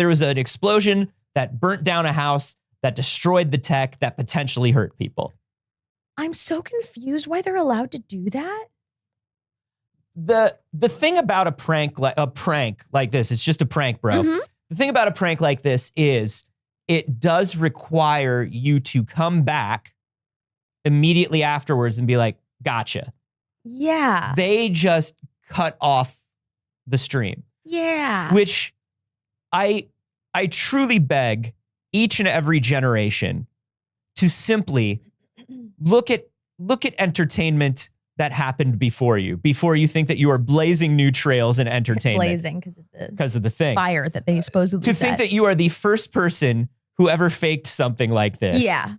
was an explosion that burnt down a house that destroyed the tech that potentially hurt people. I'm so confused why they're allowed to do that. The thing about a prank like this, it's just a prank, bro. The thing about a prank like this is it does require you to come back immediately afterwards and be like, gotcha. Yeah. They just cut off the stream. Yeah. Which I truly beg each and every generation to simply look at entertainment that happened before you think that you are blazing new trails in entertainment. Blazing because of the thing. Fire that they supposedly to set. think that you are the first person who ever faked something like this. Yeah.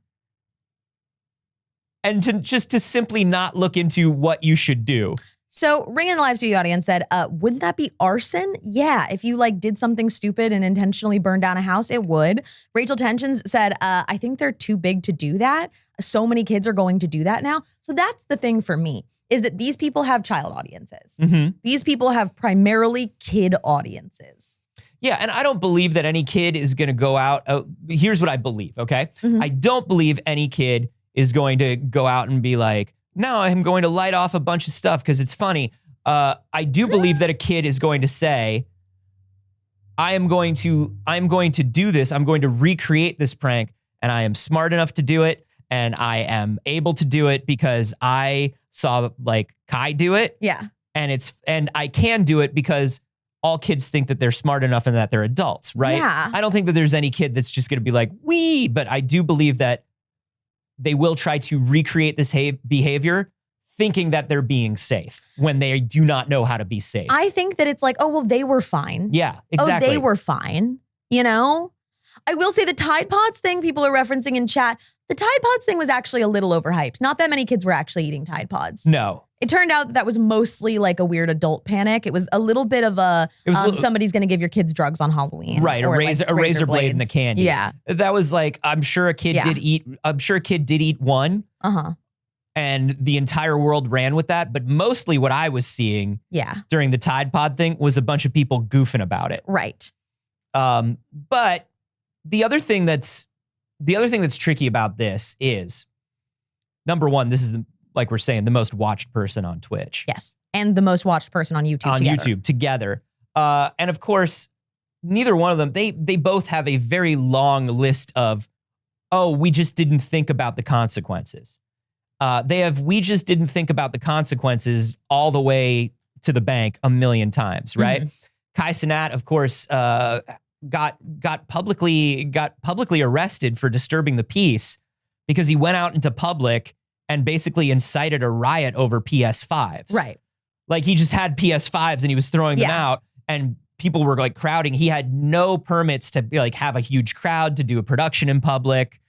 And to simply not look into what you should do. So Ring in the live studio audience said, wouldn't that be arson? Yeah, if you like did something stupid and intentionally burned down a house, it would. Rachel Tensions said, I think they're too big to do that. So many kids are going to do that now. So that's the thing for me, is that these people have child audiences. These people have primarily kid audiences. Yeah, and I don't believe that any kid is going to go out. Here's what I believe, okay? I don't believe any kid is going to go out and be like, no, I'm going to light off a bunch of stuff because it's funny. I do believe that a kid is going to say, I'm going to do this. I'm going to recreate this prank, and I am smart enough to do it, and I am able to do it because I saw like Kai do it. Yeah. And I can do it because all kids think that they're smart enough and that they're adults, right? Yeah. I don't think that there's any kid that's just going to be like, wee, but I do believe that they will try to recreate this behavior thinking that they're being safe when they do not know how to be safe. I think that it's like, oh, well, they were fine. Yeah, exactly. Oh, they were fine. You know? I will say the Tide Pods thing people are referencing in chat, the Tide Pods thing was actually a little overhyped. Not that many kids were actually eating Tide Pods. No. It turned out that was mostly like a weird adult panic. It was a little bit of a, somebody's going to give your kids drugs on Halloween. Right, a razor blade in the candy. Yeah. That was like, I'm sure a kid did eat one. And the entire world ran with that. But mostly what I was seeing during the Tide Pod thing was a bunch of people goofing about it. Right. But the other thing that's tricky about this is, number one, this is like we're saying, the most watched person on Twitch. Yes. And the most watched person on YouTube together. And of course, neither one of them, they both have a very long list of, oh, we just didn't think about the consequences. we just didn't think about the consequences all the way to the bank a million times, right? Kai Cenat, of course, got publicly arrested for disturbing the peace because he went out into public and basically incited a riot over PS5s. Right. Like he just had PS5s and he was throwing them out and people were like crowding. He had no permits to like have a huge crowd to do a production in public.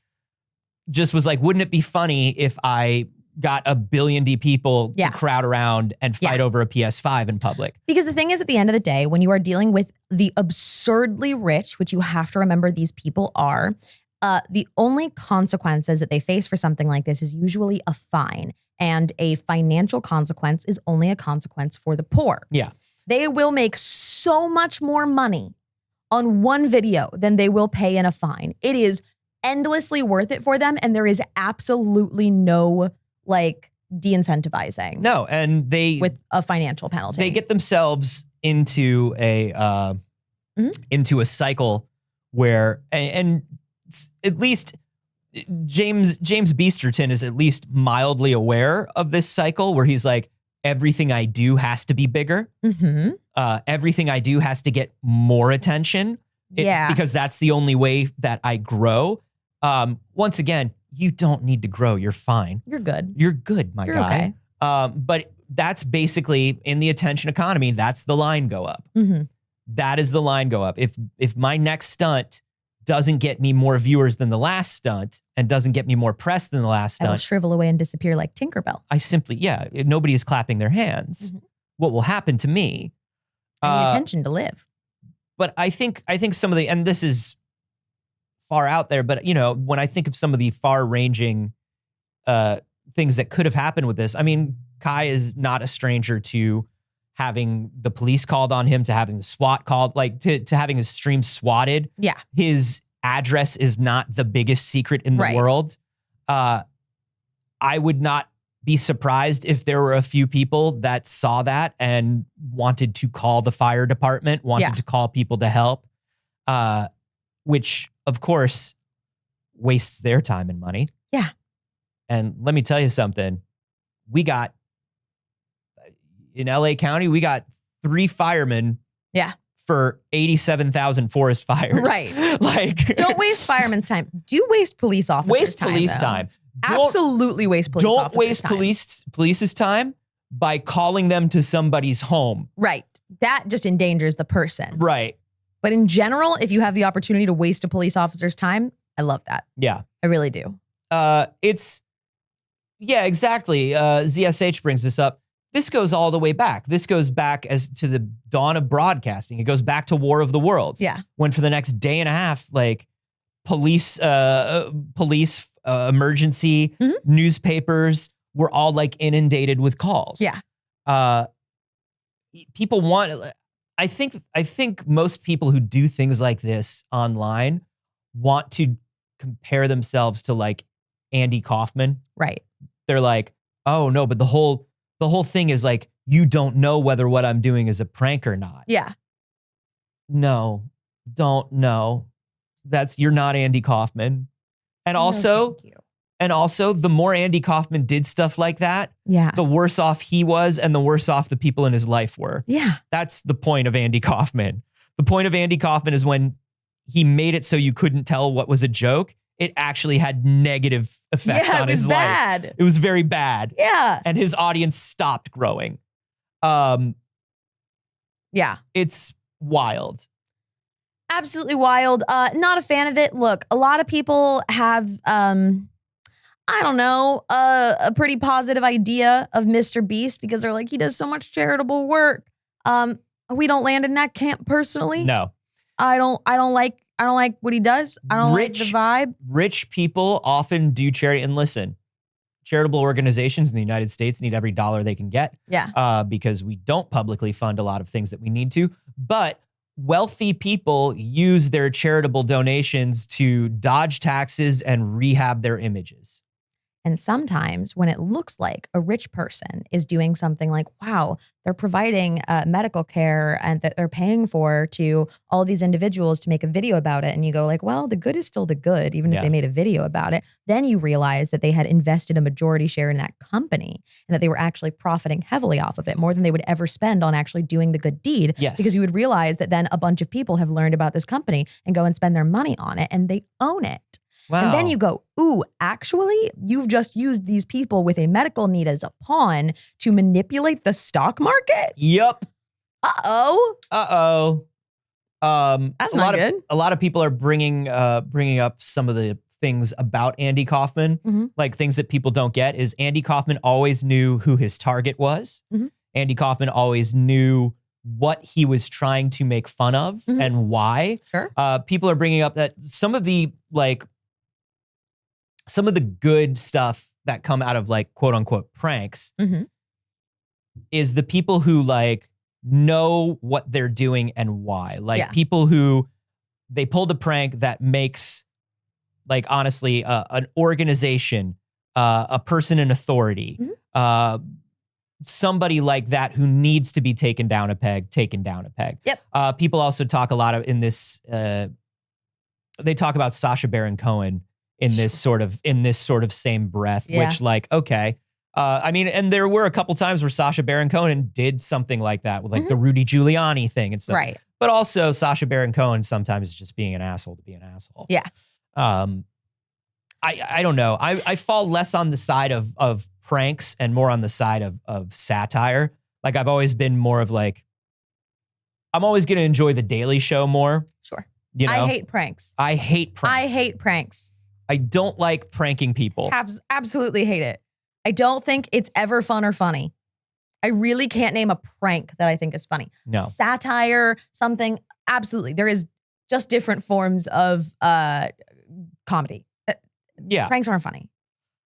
Just was like, wouldn't it be funny if I got 1 billion people to crowd around and fight over a PS5 in public? Because the thing is, at the end of the day, when you are dealing with the absurdly rich, which you have to remember these people are, the only consequences that they face for something like this is usually a fine. And a financial consequence is only a consequence for the poor. Yeah. They will make so much more money on one video than they will pay in a fine. It is endlessly worth it for them. And there is absolutely no like de-incentivizing. No, and with a financial penalty. They get themselves into a cycle where, and at least James Beasterton is at least mildly aware of this cycle where he's like, everything I do has to be bigger. Everything I do has to get more attention. Because that's the only way that I grow. Once again, you don't need to grow. You're fine. You're good. You're good, my guy. Okay. But that's basically in the attention economy. That's the line go up. That is the line go up. If my next stunt doesn't get me more viewers than the last stunt and doesn't get me more press than the last I will stunt, shrivel away and disappear like Tinkerbell. I simply, nobody is clapping their hands. What will happen to me? I need attention to live. But I think some of the, and this is far out there, but when I think of some of the far-ranging things that could have happened with this, I mean, Kai is not a stranger to having the police called on him, to having the SWAT called, like to having his stream swatted. Yeah. His address is not the biggest secret in the world. I would not be surprised if there were a few people that saw that and wanted to call the fire department, wanted to call people to help, which of course wastes their time and money. Yeah. And let me tell you something. In LA County, we got 3 firemen for 87,000 forest fires. Right. Like, don't waste firemen's time. Do waste police officers' time. Waste police time. Absolutely waste police officers' time. Don't waste police's time by calling them to somebody's home. Right. That just endangers the person. Right. But in general, if you have the opportunity to waste a police officer's time, I love that. Yeah. I really do. Exactly. ZSH brings this up. This goes all the way back. This goes back as to the dawn of broadcasting. It goes back to War of the Worlds. Yeah. When for the next day and a half, like police, emergency, newspapers were all like inundated with calls. Yeah. People want, I think most people who do things like this online want to compare themselves to like Andy Kaufman. Right. They're like, oh no, but the whole thing is like, you don't know whether what I'm doing is a prank or not. Yeah. No, don't know. You're not Andy Kaufman. And also, the more Andy Kaufman did stuff like that, the worse off he was and the worse off the people in his life were. Yeah. That's the point of Andy Kaufman. The point of Andy Kaufman is when he made it so you couldn't tell what was a joke, it actually had negative effects on his life. Bad. It was very bad. Yeah. And his audience stopped growing. Yeah. It's wild. Absolutely wild. Not a fan of it. Look, a lot of people have, I don't know, a pretty positive idea of MrBeast because they're like, he does so much charitable work. We don't land in that camp personally. No. I don't like what he does. I don't like the vibe. Rich people often do charity. And listen, charitable organizations in the United States need every dollar they can get. Yeah. Because we don't publicly fund a lot of things that we need to. But wealthy people use their charitable donations to dodge taxes and rehab their images. And sometimes when it looks like a rich person is doing something like, wow, they're providing medical care and that they're paying for to all these individuals to make a video about it. And you go like, well, the good is still the good, even if they made a video about it. Then you realize that they had invested a majority share in that company and that they were actually profiting heavily off of it, more than they would ever spend on actually doing the good deed. Yes. Because you would realize that then a bunch of people have learned about this company and go and spend their money on it and they own it. Wow. And then you go, ooh, actually, you've just used these people with a medical need as a pawn to manipulate the stock market? Yep. Uh-oh. That's not good. A lot of people are bringing up some of the things about Andy Kaufman, like things that people don't get is Andy Kaufman always knew who his target was. Andy Kaufman always knew what he was trying to make fun of and why. Sure. People are bringing up that some of the good stuff that come out of like quote unquote pranks is the people who like know what they're doing and why. Like people who they pulled a prank that makes like honestly an organization, a person in authority, somebody like that who needs to be taken down a peg. Yep. People also talk a lot of in this. They talk about Sacha Baron Cohen in this sort of same breath, which like, okay. I mean, and there were a couple times where Sacha Baron Cohen did something like that with like the Rudy Giuliani thing and stuff. Right. But also Sacha Baron Cohen sometimes is just being an asshole to be an asshole. Yeah. I don't know. I fall less on the side of pranks and more on the side of satire. Like I've always been more of like, I'm always going to enjoy the Daily Show more. Sure. You know? I hate pranks. I hate pranks. I don't like pranking people. Absolutely hate it. I don't think it's ever fun or funny. I really can't name a prank that I think is funny. No. Satire, something, absolutely. There is just different forms of comedy. Yeah. Pranks aren't funny.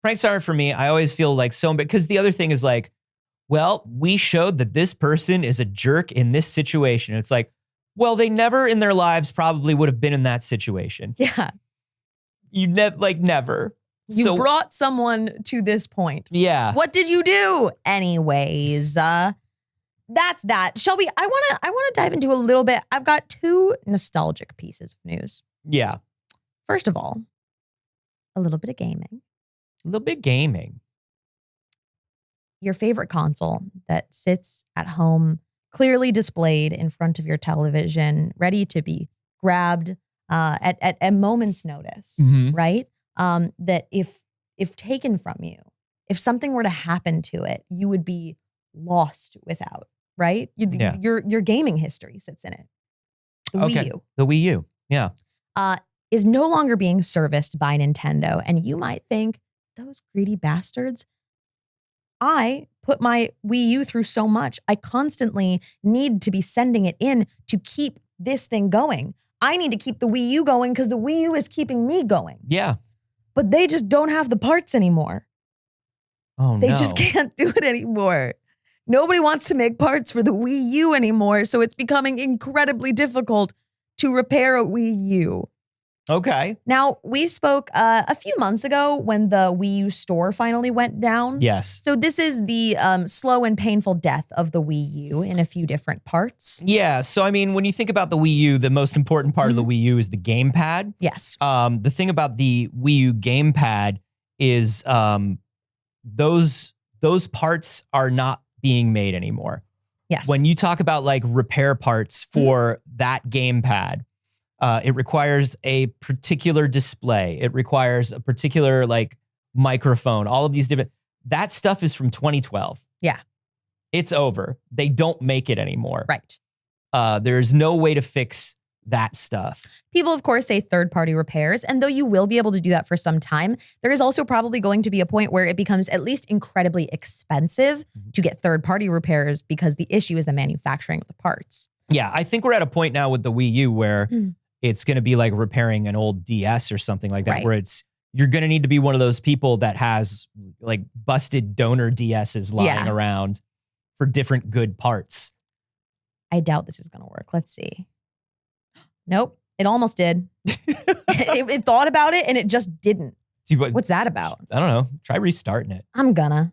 Pranks aren't for me. I always feel like so, because the other thing is like, well, we showed that this person is a jerk in this situation. It's like, well, they never in their lives probably would have been in that situation. Yeah. You never. You brought someone to this point. Yeah. What did you do? Anyways, that's that. Shall we? I want to dive into a little bit. I've got two nostalgic pieces of news. Yeah. First of all, a little bit of gaming. Your favorite console that sits at home, clearly displayed in front of your television, ready to be grabbed at a moment's notice, right? That if taken from you, if something were to happen to it, you would be lost without, right? Your gaming history sits in it. The Wii U. The Wii U, yeah. Is no longer being serviced by Nintendo. And you might think, those greedy bastards. I put my Wii U through so much. I constantly need to be sending it in to keep this thing going. I need to keep the Wii U going because the Wii U is keeping me going. Yeah. But they just don't have the parts anymore. Oh, no. They just can't do it anymore. Nobody wants to make parts for the Wii U anymore, so it's becoming incredibly difficult to repair a Wii U. Okay. Now, we spoke a few months ago when the Wii U store finally went down. Yes. So this is the slow and painful death of the Wii U in a few different parts. Yeah. So, I mean, when you think about the Wii U, the most important part of the Wii U is the gamepad. Yes. The thing about the Wii U gamepad is those parts are not being made anymore. Yes. When you talk about like repair parts for that gamepad, it requires a particular display. It requires a particular like microphone, all of these different, that stuff is from 2012. Yeah. It's over. They don't make it anymore. Right. There's no way to fix that stuff. People, of course, say third-party repairs, and though you will be able to do that for some time, there is also probably going to be a point where it becomes at least incredibly expensive to get third-party repairs because the issue is the manufacturing of the parts. Yeah, I think we're at a point now with the Wii U where it's going to be like repairing an old DS or something like that, where you're going to need to be one of those people that has like busted donor DSs lying around for different good parts. I doubt this is going to work. Let's see. Nope. It almost did. It thought about it and it just didn't. See, but What's that about? I don't know. Try restarting it. I'm gonna.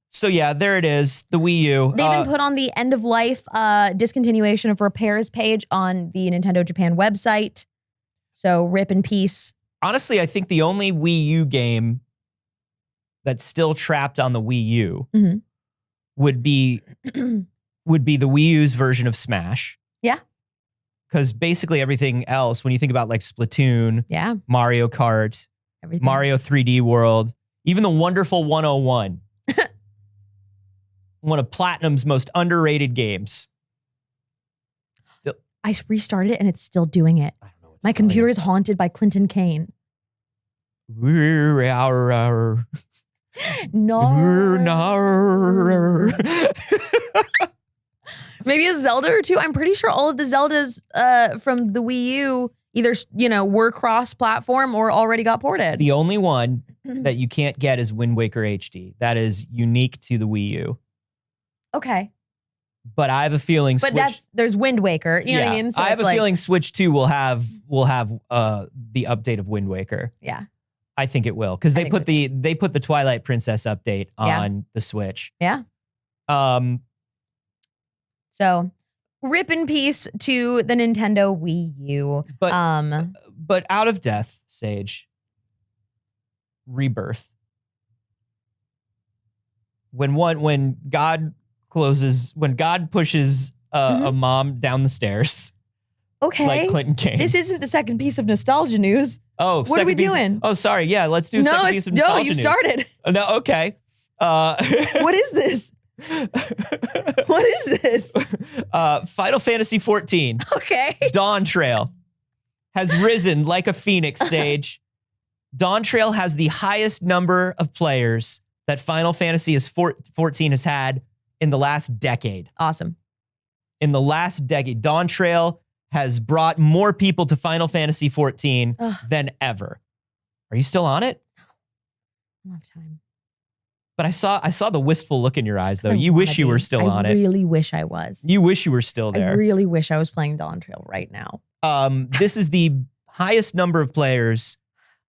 So yeah, there it is. The Wii U. They even put on the end of life discontinuation of repairs page on the Nintendo Japan website. So rip in peace. Honestly, I think the only Wii U game that's still trapped on the Wii U Mhm. would be the Wii U's version of Smash. Yeah. Because basically everything else, when you think about like Splatoon, Yeah. Mario Kart, Everything. Mario 3D World, even the wonderful 101, one of Platinum's most underrated games. Still, I restarted it and it's still doing it. I don't know. My computer is haunted by Clinton Kane. No. Maybe a Zelda or two. I'm pretty sure all of the Zeldas from the Wii U either, were cross-platform or already got ported. The only one that you can't get is Wind Waker HD. That is unique to the Wii U. Okay. But I have a feeling But there's Wind Waker. You know what I mean? So I have it's a feeling Switch 2 will have the update of Wind Waker. Yeah. I think it will. Because they think put the Twilight Princess update on the Switch. Yeah. So rip in peace to the Nintendo Wii U. But out of death, Saige. Rebirth. When God pushes a mom down the stairs. Okay. Like Clinton Kane. This isn't the second piece of nostalgia news. Oh, what are we doing? Oh, sorry. Yeah, let's do second piece of nostalgia you news. started. No, okay. What is this? What is this? Final Fantasy 14. Okay. Dawn Trail has risen like a phoenix, Saige. Dawn Trail has the highest number of players that Final Fantasy 14 has had in the last decade. Awesome. In the last decade, Dawn Trail has brought more people to Final Fantasy 14 than ever. Are you still on it? I don't have time. But I saw the wistful look in your eyes, though. You wish you were still on it. I really wish I was. You wish you were still there. I really wish I was playing Dawn Trail right now. This is the highest number of players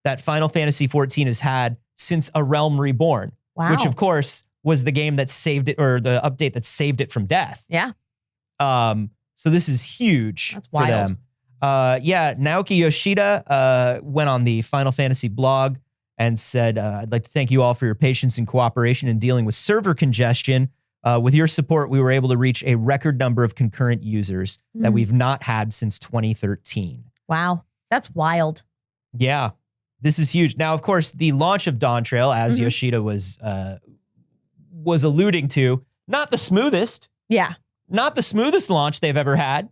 that Final Fantasy 14 has had since A Realm Reborn. Wow. Which, of course, was the game that saved it, or the update that saved it from death. Yeah. So this is huge. That's for wild. them. Naoki Yoshida went on the Final Fantasy blog and said, I'd like to thank you all for your patience and cooperation in dealing with server congestion. With your support, we were able to reach a record number of concurrent users that we've not had since 2013. Wow. That's wild. Yeah, this is huge. Now, of course, the launch of Dawn Trail, as Yoshida was alluding to, not the smoothest. Yeah. Not the smoothest launch they've ever had.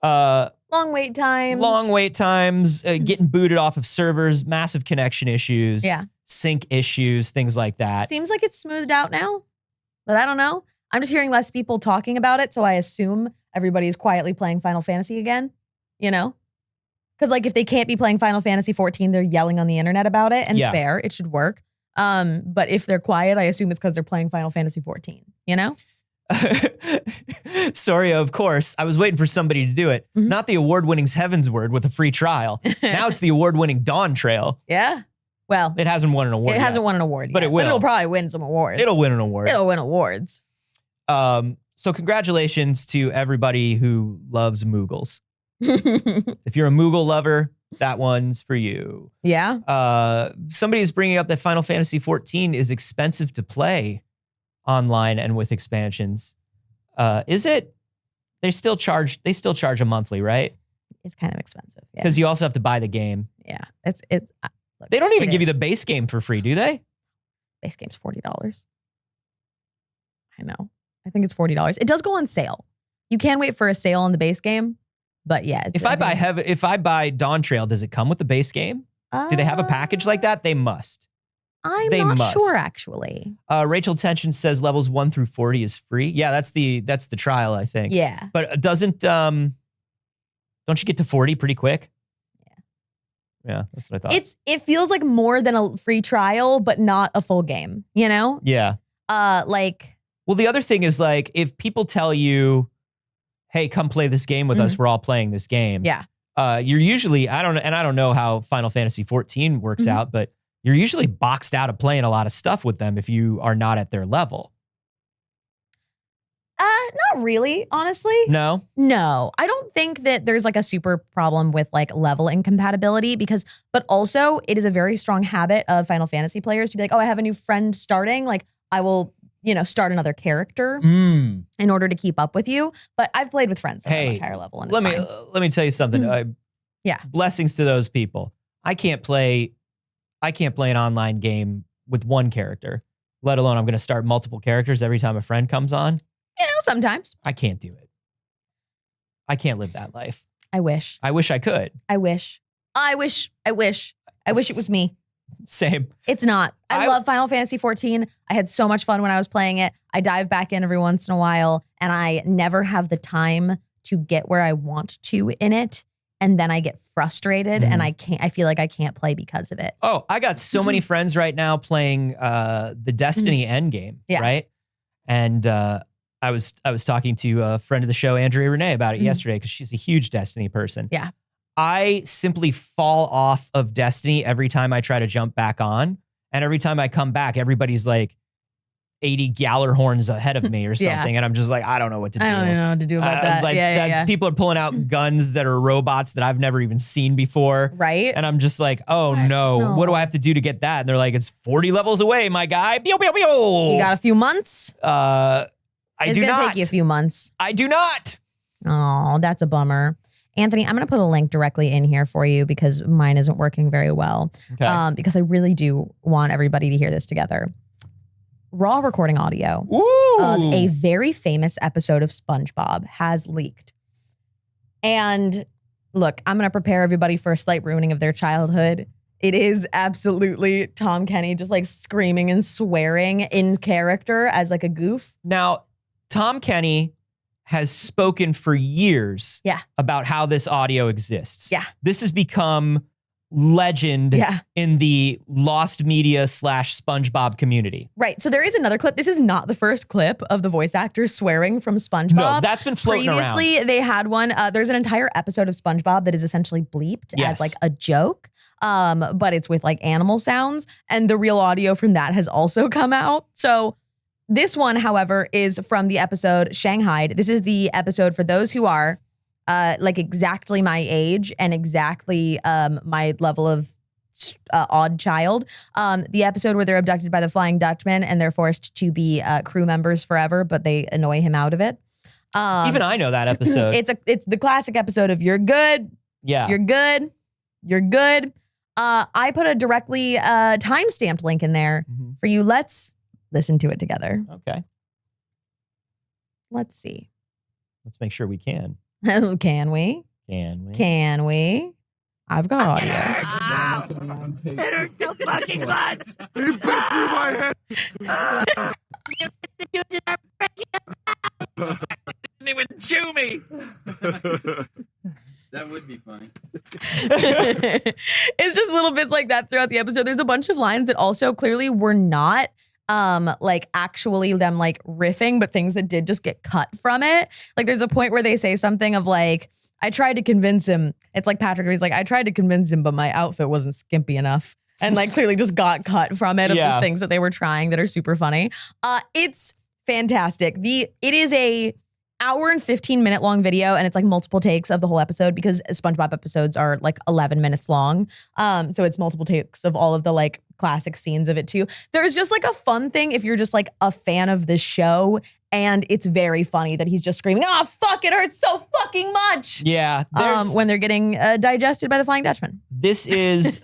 Long wait times. Getting booted off of servers, massive connection issues, sync issues, things like that. Seems like it's smoothed out now, but I don't know. I'm just hearing less people talking about it, so I assume everybody is quietly playing Final Fantasy again, Because if they can't be playing Final Fantasy 14, they're yelling on the internet about it, and fair, it should work. But if they're quiet, I assume it's because they're playing Final Fantasy 14, Sorry, of course. I was waiting for somebody to do it. Not the award-winning Heavensward with a free trial. Now it's the award-winning Dawn Trail. Yeah. Well, it hasn't won an award. It hasn't won an award, but it will. But it'll probably win some awards. It'll win an award. It'll win awards. So congratulations to everybody who loves Moogles. If you're a Moogle lover, that one's for you. Yeah. Somebody is bringing up that Final Fantasy 14 is expensive to play online and with expansions. Is it? They still charge a monthly, right? It's kind of expensive. Yeah. Because you also have to buy the game. Yeah. Look, they don't even give you the base game for free, do they? Base game's $40. I know. I think it's $40. It does go on sale. You can wait for a sale on the base game, but yeah. If I buy Dawn Trail, does it come with the base game? Do they have a package like that? They must. I'm not sure, actually. Rachel Tension says levels 1 through 40 is free. Yeah, that's the trial, I think. Yeah. But don't you get to 40 pretty quick? Yeah, that's what I thought. It feels like more than a free trial, but not a full game, Yeah. Well, the other thing is if people tell you, hey, come play this game with us, we're all playing this game. Yeah. you're usually, I don't know how Final Fantasy 14 works out, but you're usually boxed out of playing a lot of stuff with them if you are not at their level. Not really, honestly. No? No, I don't think that there's like a super problem with like level incompatibility but also it is a very strong habit of Final Fantasy players to be like, oh, I have a new friend starting. Like I will, start another character in order to keep up with you. But I've played with friends that are much higher level. And let me tell you something. Yeah. Blessings to those people. I can't play an online game with one character, let alone I'm going to start multiple characters every time a friend comes on. Sometimes. I can't do it. I can't live that life. I wish. I wish I could. I wish it was me. Same. It's not. I love Final Fantasy 14. I had so much fun when I was playing it. I dive back in every once in a while, and I never have the time to get where I want to in it. And then I get frustrated and I feel like I can't play because of it. Oh, I got so many friends right now playing the Destiny endgame, right? And I was talking to a friend of the show, Andrea Renee, about it yesterday because she's a huge Destiny person. Yeah. I simply fall off of Destiny every time I try to jump back on. And every time I come back, everybody's like 80 Gallarhorns ahead of me or something. And I'm just like, I don't know what to do. I don't know what to do about that. People are pulling out guns that are robots that I've never even seen before. Right. And I'm just like, oh no, what do I have to do to get that? And they're like, it's 40 levels away, my guy. Pew, pew, pew. You got a few months? It's going to take you a few months. I do not. Oh, that's a bummer. Anthony, I'm going to put a link directly in here for you because mine isn't working very well. Okay. Because I really do want everybody to hear this together. Raw recording audio of a very famous episode of SpongeBob has leaked. And look, I'm going to prepare everybody for a slight ruining of their childhood. It is absolutely Tom Kenny just like screaming and swearing in character as like a goof. Now, Tom Kenny has spoken for years about how this audio exists. Yeah. This has become legend in the lost media / SpongeBob community. Right. So there is another clip. This is not the first clip of the voice actors swearing from SpongeBob. No, that's been floating around. Previously, they had one. There's an entire episode of SpongeBob that is essentially bleeped as like a joke. But it's with like animal sounds. And the real audio from that has also come out. So this one, however, is from the episode Shanghai. This is the episode for those who are like exactly my age and exactly my level of odd child. The episode where they're abducted by the Flying Dutchman and they're forced to be crew members forever, but they annoy him out of it. Even I know that episode. It's the classic episode of you're good. Yeah. You're good. You're good. I put a directly time-stamped link in there for you. Let's listen to it together. Okay. Let's see. Let's make sure we can. Can we? Can we? Can we? I've got audio. It hurts so fucking much. You put through my head. Didn't even chew me. That would be funny. It's just little bits like that throughout the episode. There's a bunch of lines that also clearly were not like actually them like riffing, but things that did just get cut from it. Like there's a point where they say something of like, I tried to convince him. It's like Patrick, he's like, I tried to convince him, but my outfit wasn't skimpy enough. And like clearly just got cut from it of just things that they were trying that are super funny. It's fantastic. It is a hour and 15-minute long video, and it's like multiple takes of the whole episode because SpongeBob episodes are like 11 minutes long. So it's multiple takes of all of the like classic scenes of it too. There's just like a fun thing if you're just like a fan of the show, and it's very funny that he's just screaming, "Oh fuck, it hurts so fucking much." Yeah. When they're getting digested by the Flying Dutchman. This is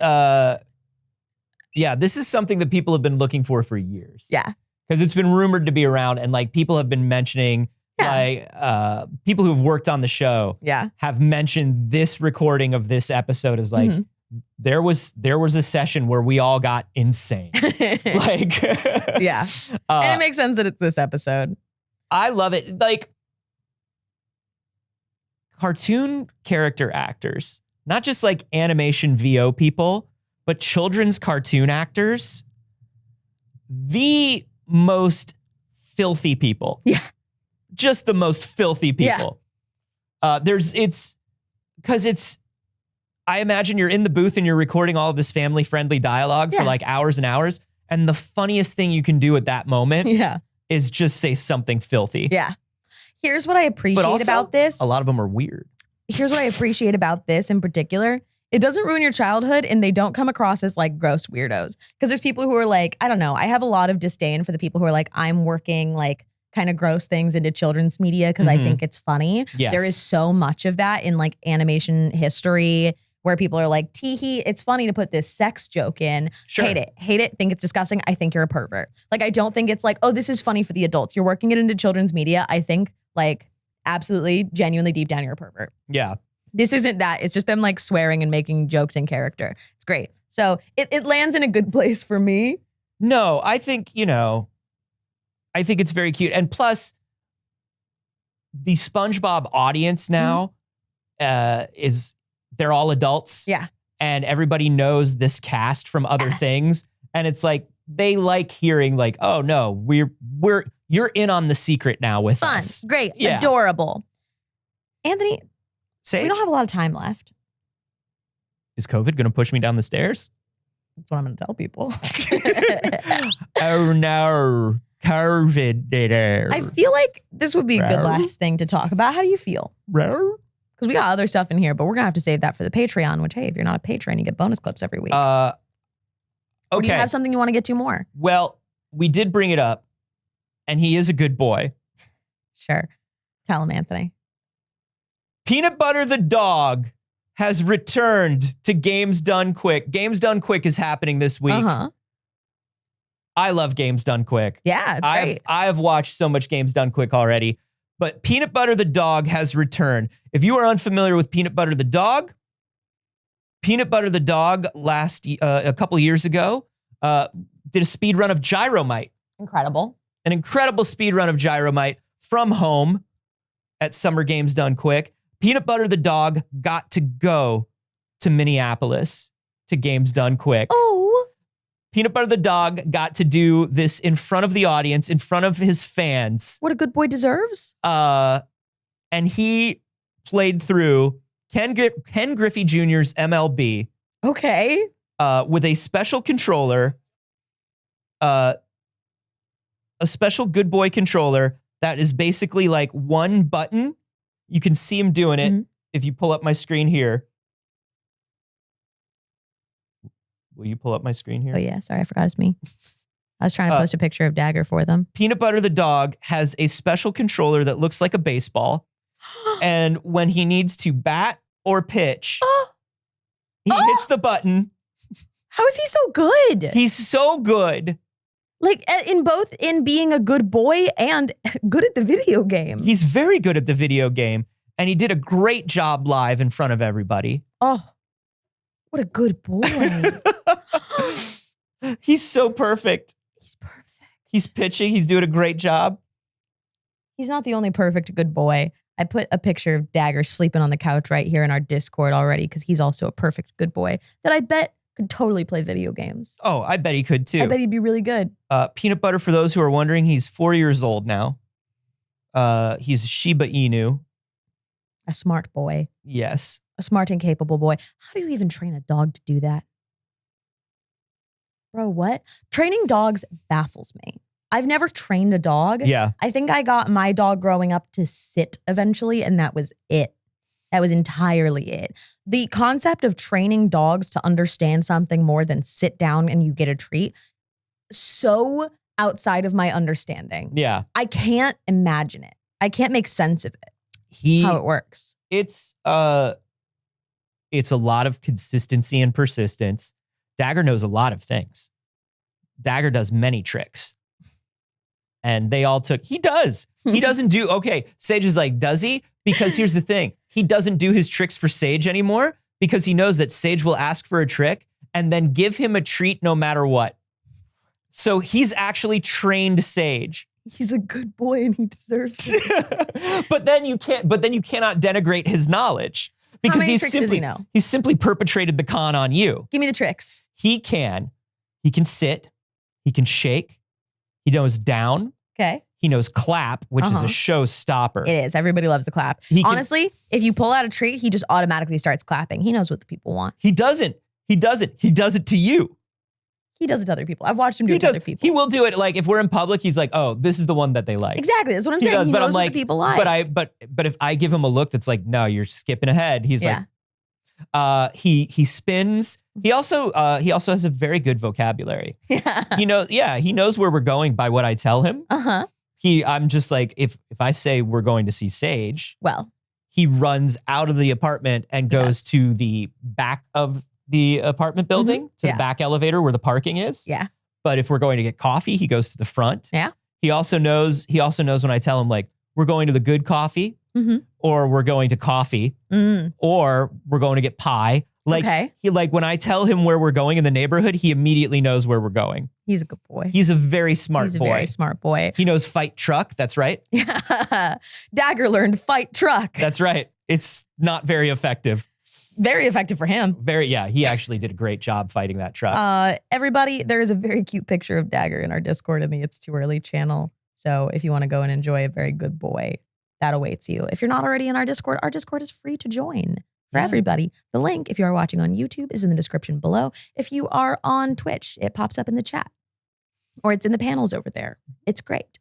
this is something that people have been looking for years. Yeah. Because it's been rumored to be around, and like people have been mentioning like people who've worked on the show have mentioned this recording of this episode as like there was a session where we all got insane. Like and it makes sense that it's this episode. I love it. Like cartoon character actors, not just like animation VO people, but children's cartoon actors, the most filthy people. Yeah. Just the most filthy people. It's I imagine you're in the booth and you're recording all of this family-friendly dialogue for like hours and hours. And the funniest thing you can do at that moment is just say something filthy. Yeah. Here's what I appreciate about this. A lot of them are weird. Here's what I appreciate about this in particular. It doesn't ruin your childhood and they don't come across as like gross weirdos. Because there's people who are like, I don't know, I have a lot of disdain for the people who are like, I'm working like kind of gross things into children's media because I think it's funny. Yes. There is so much of that in like animation history where people are like, tee-hee, it's funny to put this sex joke in. Sure. Hate it, think it's disgusting. I think you're a pervert. Like, I don't think it's like, oh, this is funny for the adults. You're working it into children's media. I think like absolutely, genuinely deep down, you're a pervert. Yeah. This isn't that. It's just them like swearing and making jokes in character. It's great. So it lands in a good place for me. No, I think, I think it's very cute. And plus, the SpongeBob audience now they're all adults. Yeah. And everybody knows this cast from other things. And it's like, they like hearing like, oh no, you're in on the secret now with Fun, us. great, Yeah. adorable. Anthony, Saige, we don't have a lot of time left. is COVID going to push me down the stairs? That's what I'm going to tell people. Oh no, COVID did it. I feel like this would be a good Bro. last thing to talk about. How do you feel? Because we got other stuff in here, but we're going to have to save that for the Patreon, which, hey, if you're not a patron, you get bonus clips every week. Or do you Okay. have something you want to get to more? Well, we did bring it up, and he is a good boy. Sure. Tell him, Anthony. Peanut Butter the dog has returned to Games Done Quick. Games Done Quick is happening this week. Uh-huh. I love Games Done Quick. Yeah, it's great. I have watched so much Games Done Quick already. But Peanut Butter the dog has returned. If you are unfamiliar with Peanut Butter the dog a couple years ago did a speed run of Gyromite. Incredible. An incredible speed run of Gyromite from home at Summer Games Done Quick. Peanut Butter the dog got to go to Minneapolis to Games Done Quick. Oh. Peanut Butter the dog got to do this in front of the audience, in front of his fans. What a good boy deserves. And he played through Ken Griffey Jr.'s MLB. Okay. With a special controller, a special good boy controller that is basically like one button. You can see him doing it if you pull up my screen here. Will you pull up my screen here? Oh, yeah. Sorry, I forgot it's me. I was trying to post a picture of Dagger for them. Peanut Butter the dog has a special controller that looks like a baseball. And when he needs to bat or pitch, he hits the button. How is he so good? He's so good. Like in being a good boy and good at the video game. He's very good at the video game. And he did a great job live in front of everybody. Oh, what a good boy. He's so perfect. He's perfect. He's pitching. He's doing a great job. He's not the only perfect good boy. I put a picture of Dagger sleeping on the couch right here in our Discord already because he's also a perfect good boy that I bet could totally play video games. Oh, I bet he could too. I bet he'd be really good. Peanut Butter, for those who are wondering, he's 4 years old now. He's a Shiba Inu. A smart boy. Yes. A smart and capable boy. How do you even train a dog to do that? Bro, what? Training dogs baffles me. I've never trained a dog. Yeah. I think I got my dog growing up to sit eventually, and that was it. That was entirely it. The concept of training dogs to understand something more than sit down and you get a treat, so outside of my understanding. Yeah. I can't imagine it. I can't make sense of it. How it works. It's a lot of consistency and persistence. Dagger knows a lot of things. Dagger does many tricks. And they all he does. He doesn't do, okay, Saige is like, does he? Because here's the thing. He doesn't do his tricks for Saige anymore because he knows that Saige will ask for a trick and then give him a treat no matter what. So he's actually trained Saige. He's a good boy and he deserves it. But then you cannot denigrate his knowledge because many tricks does he know? He's simply perpetrated the con on you. Give me the tricks. He can sit, he can shake, he knows down, Okay. He knows clap, which is a showstopper. It is. Everybody loves the clap. Honestly, if you pull out a treat, he just automatically starts clapping. He knows what the people want. He doesn't. He does it to you. He does it to other people. I've watched him do it to other people. He will do it. Like if we're in public, he's like, "Oh, this is the one that they like." Exactly. That's what I'm saying. He knows what the people like. But if I give him a look that's like, "No, you're skipping ahead," he's like, he spins. He also has a very good vocabulary. He knows where we're going by what I tell him. I'm just like, if I say we're going to see Saige, well, he runs out of the apartment and goes to the back of the apartment building, to the back elevator where the parking is. Yeah. But if we're going to get coffee, he goes to the front. Yeah. He also knows when I tell him like, we're going to the good coffee, or we're going to coffee, or we're going to get pie. Like he when I tell him where we're going in the neighborhood, he immediately knows where we're going. He's a good boy. He's a very smart boy. He's a very smart boy. He knows fight truck. That's right. Dagger learned fight truck. That's right. It's not very effective. Very effective for him. He actually did a great job fighting that truck. Everybody, there is a very cute picture of Dagger in our Discord in the It's Too Early channel. So if you want to go and enjoy a very good boy, that awaits you. If you're not already in our Discord is free to join for everybody. The link, if you are watching on YouTube, is in the description below. If you are on Twitch, it pops up in the chat. Or it's in the panels over there. It's great.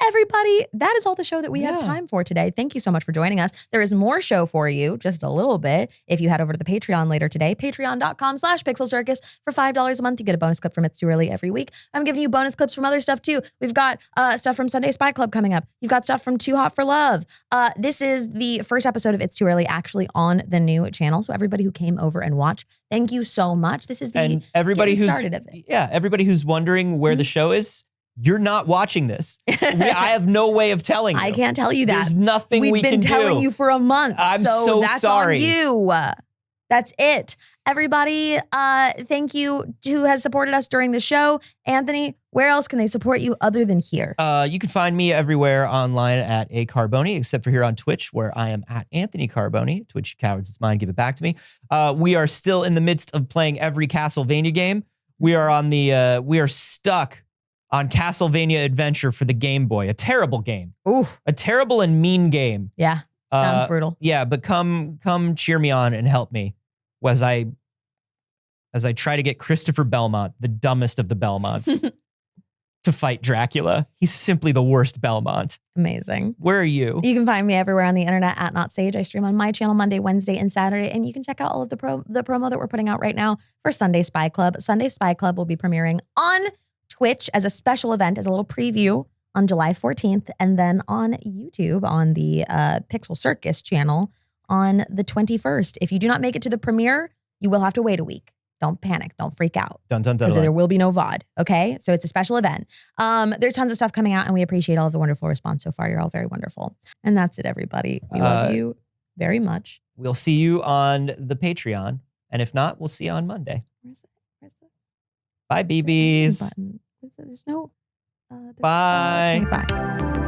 Everybody, that is all the show that we have time for today. Thank you so much for joining us. There is more show for you, just a little bit. If you head over to the Patreon later today, patreon.com/pixelcircus. For $5 a month, you get a bonus clip from It's Too Early every week. I'm giving you bonus clips from other stuff too. We've got stuff from Sunday Spy Club coming up. You've got stuff from Too Hot for Love. This is the first episode of It's Too Early actually on the new channel. So everybody who came over and watched, thank you so much. This is the everybody who's started of it. Yeah, everybody who's wondering where the show is, you're not watching this. I have no way of telling you. I can't tell you that. There's nothing we can do. We've been telling you for a month. I'm so that's sorry. On you. That's it. Everybody, thank you to who has supported us during the show. Anthony, where else can they support you other than here? You can find me everywhere online at a Carboni, except for here on Twitch, where I am at Anthony Carboni. Twitch, you cowards, it's mine. Give it back to me. We are still in the midst of playing every Castlevania game. We are stuck on Castlevania Adventure for the Game Boy. A terrible game. Ooh. A terrible and mean game. Yeah. Sounds brutal. Yeah, but come cheer me on and help me as I try to get Christopher Belmont, the dumbest of the Belmonts, to fight Dracula. He's simply the worst Belmont. Amazing. Where are you? You can find me everywhere on the internet at Not Saige. I stream on my channel Monday, Wednesday, and Saturday, and you can check out all of the promo that we're putting out right now for Sunday Spy Club. Sunday Spy Club will be premiering on Twitch as a special event, as a little preview on July 14th, and then on YouTube on the Pixel Circus channel on the 21st. If you do not make it to the premiere, you will have to wait a week. Don't panic. Don't freak out. Because there will be no VOD. Okay? So it's a special event. There's tons of stuff coming out, and we appreciate all of the wonderful response so far. You're all very wonderful. And that's it, everybody. We love you very much. We'll see you on the Patreon. And if not, we'll see you on Monday. Where's the Bye, BBs. There's no... Bye. Okay, bye.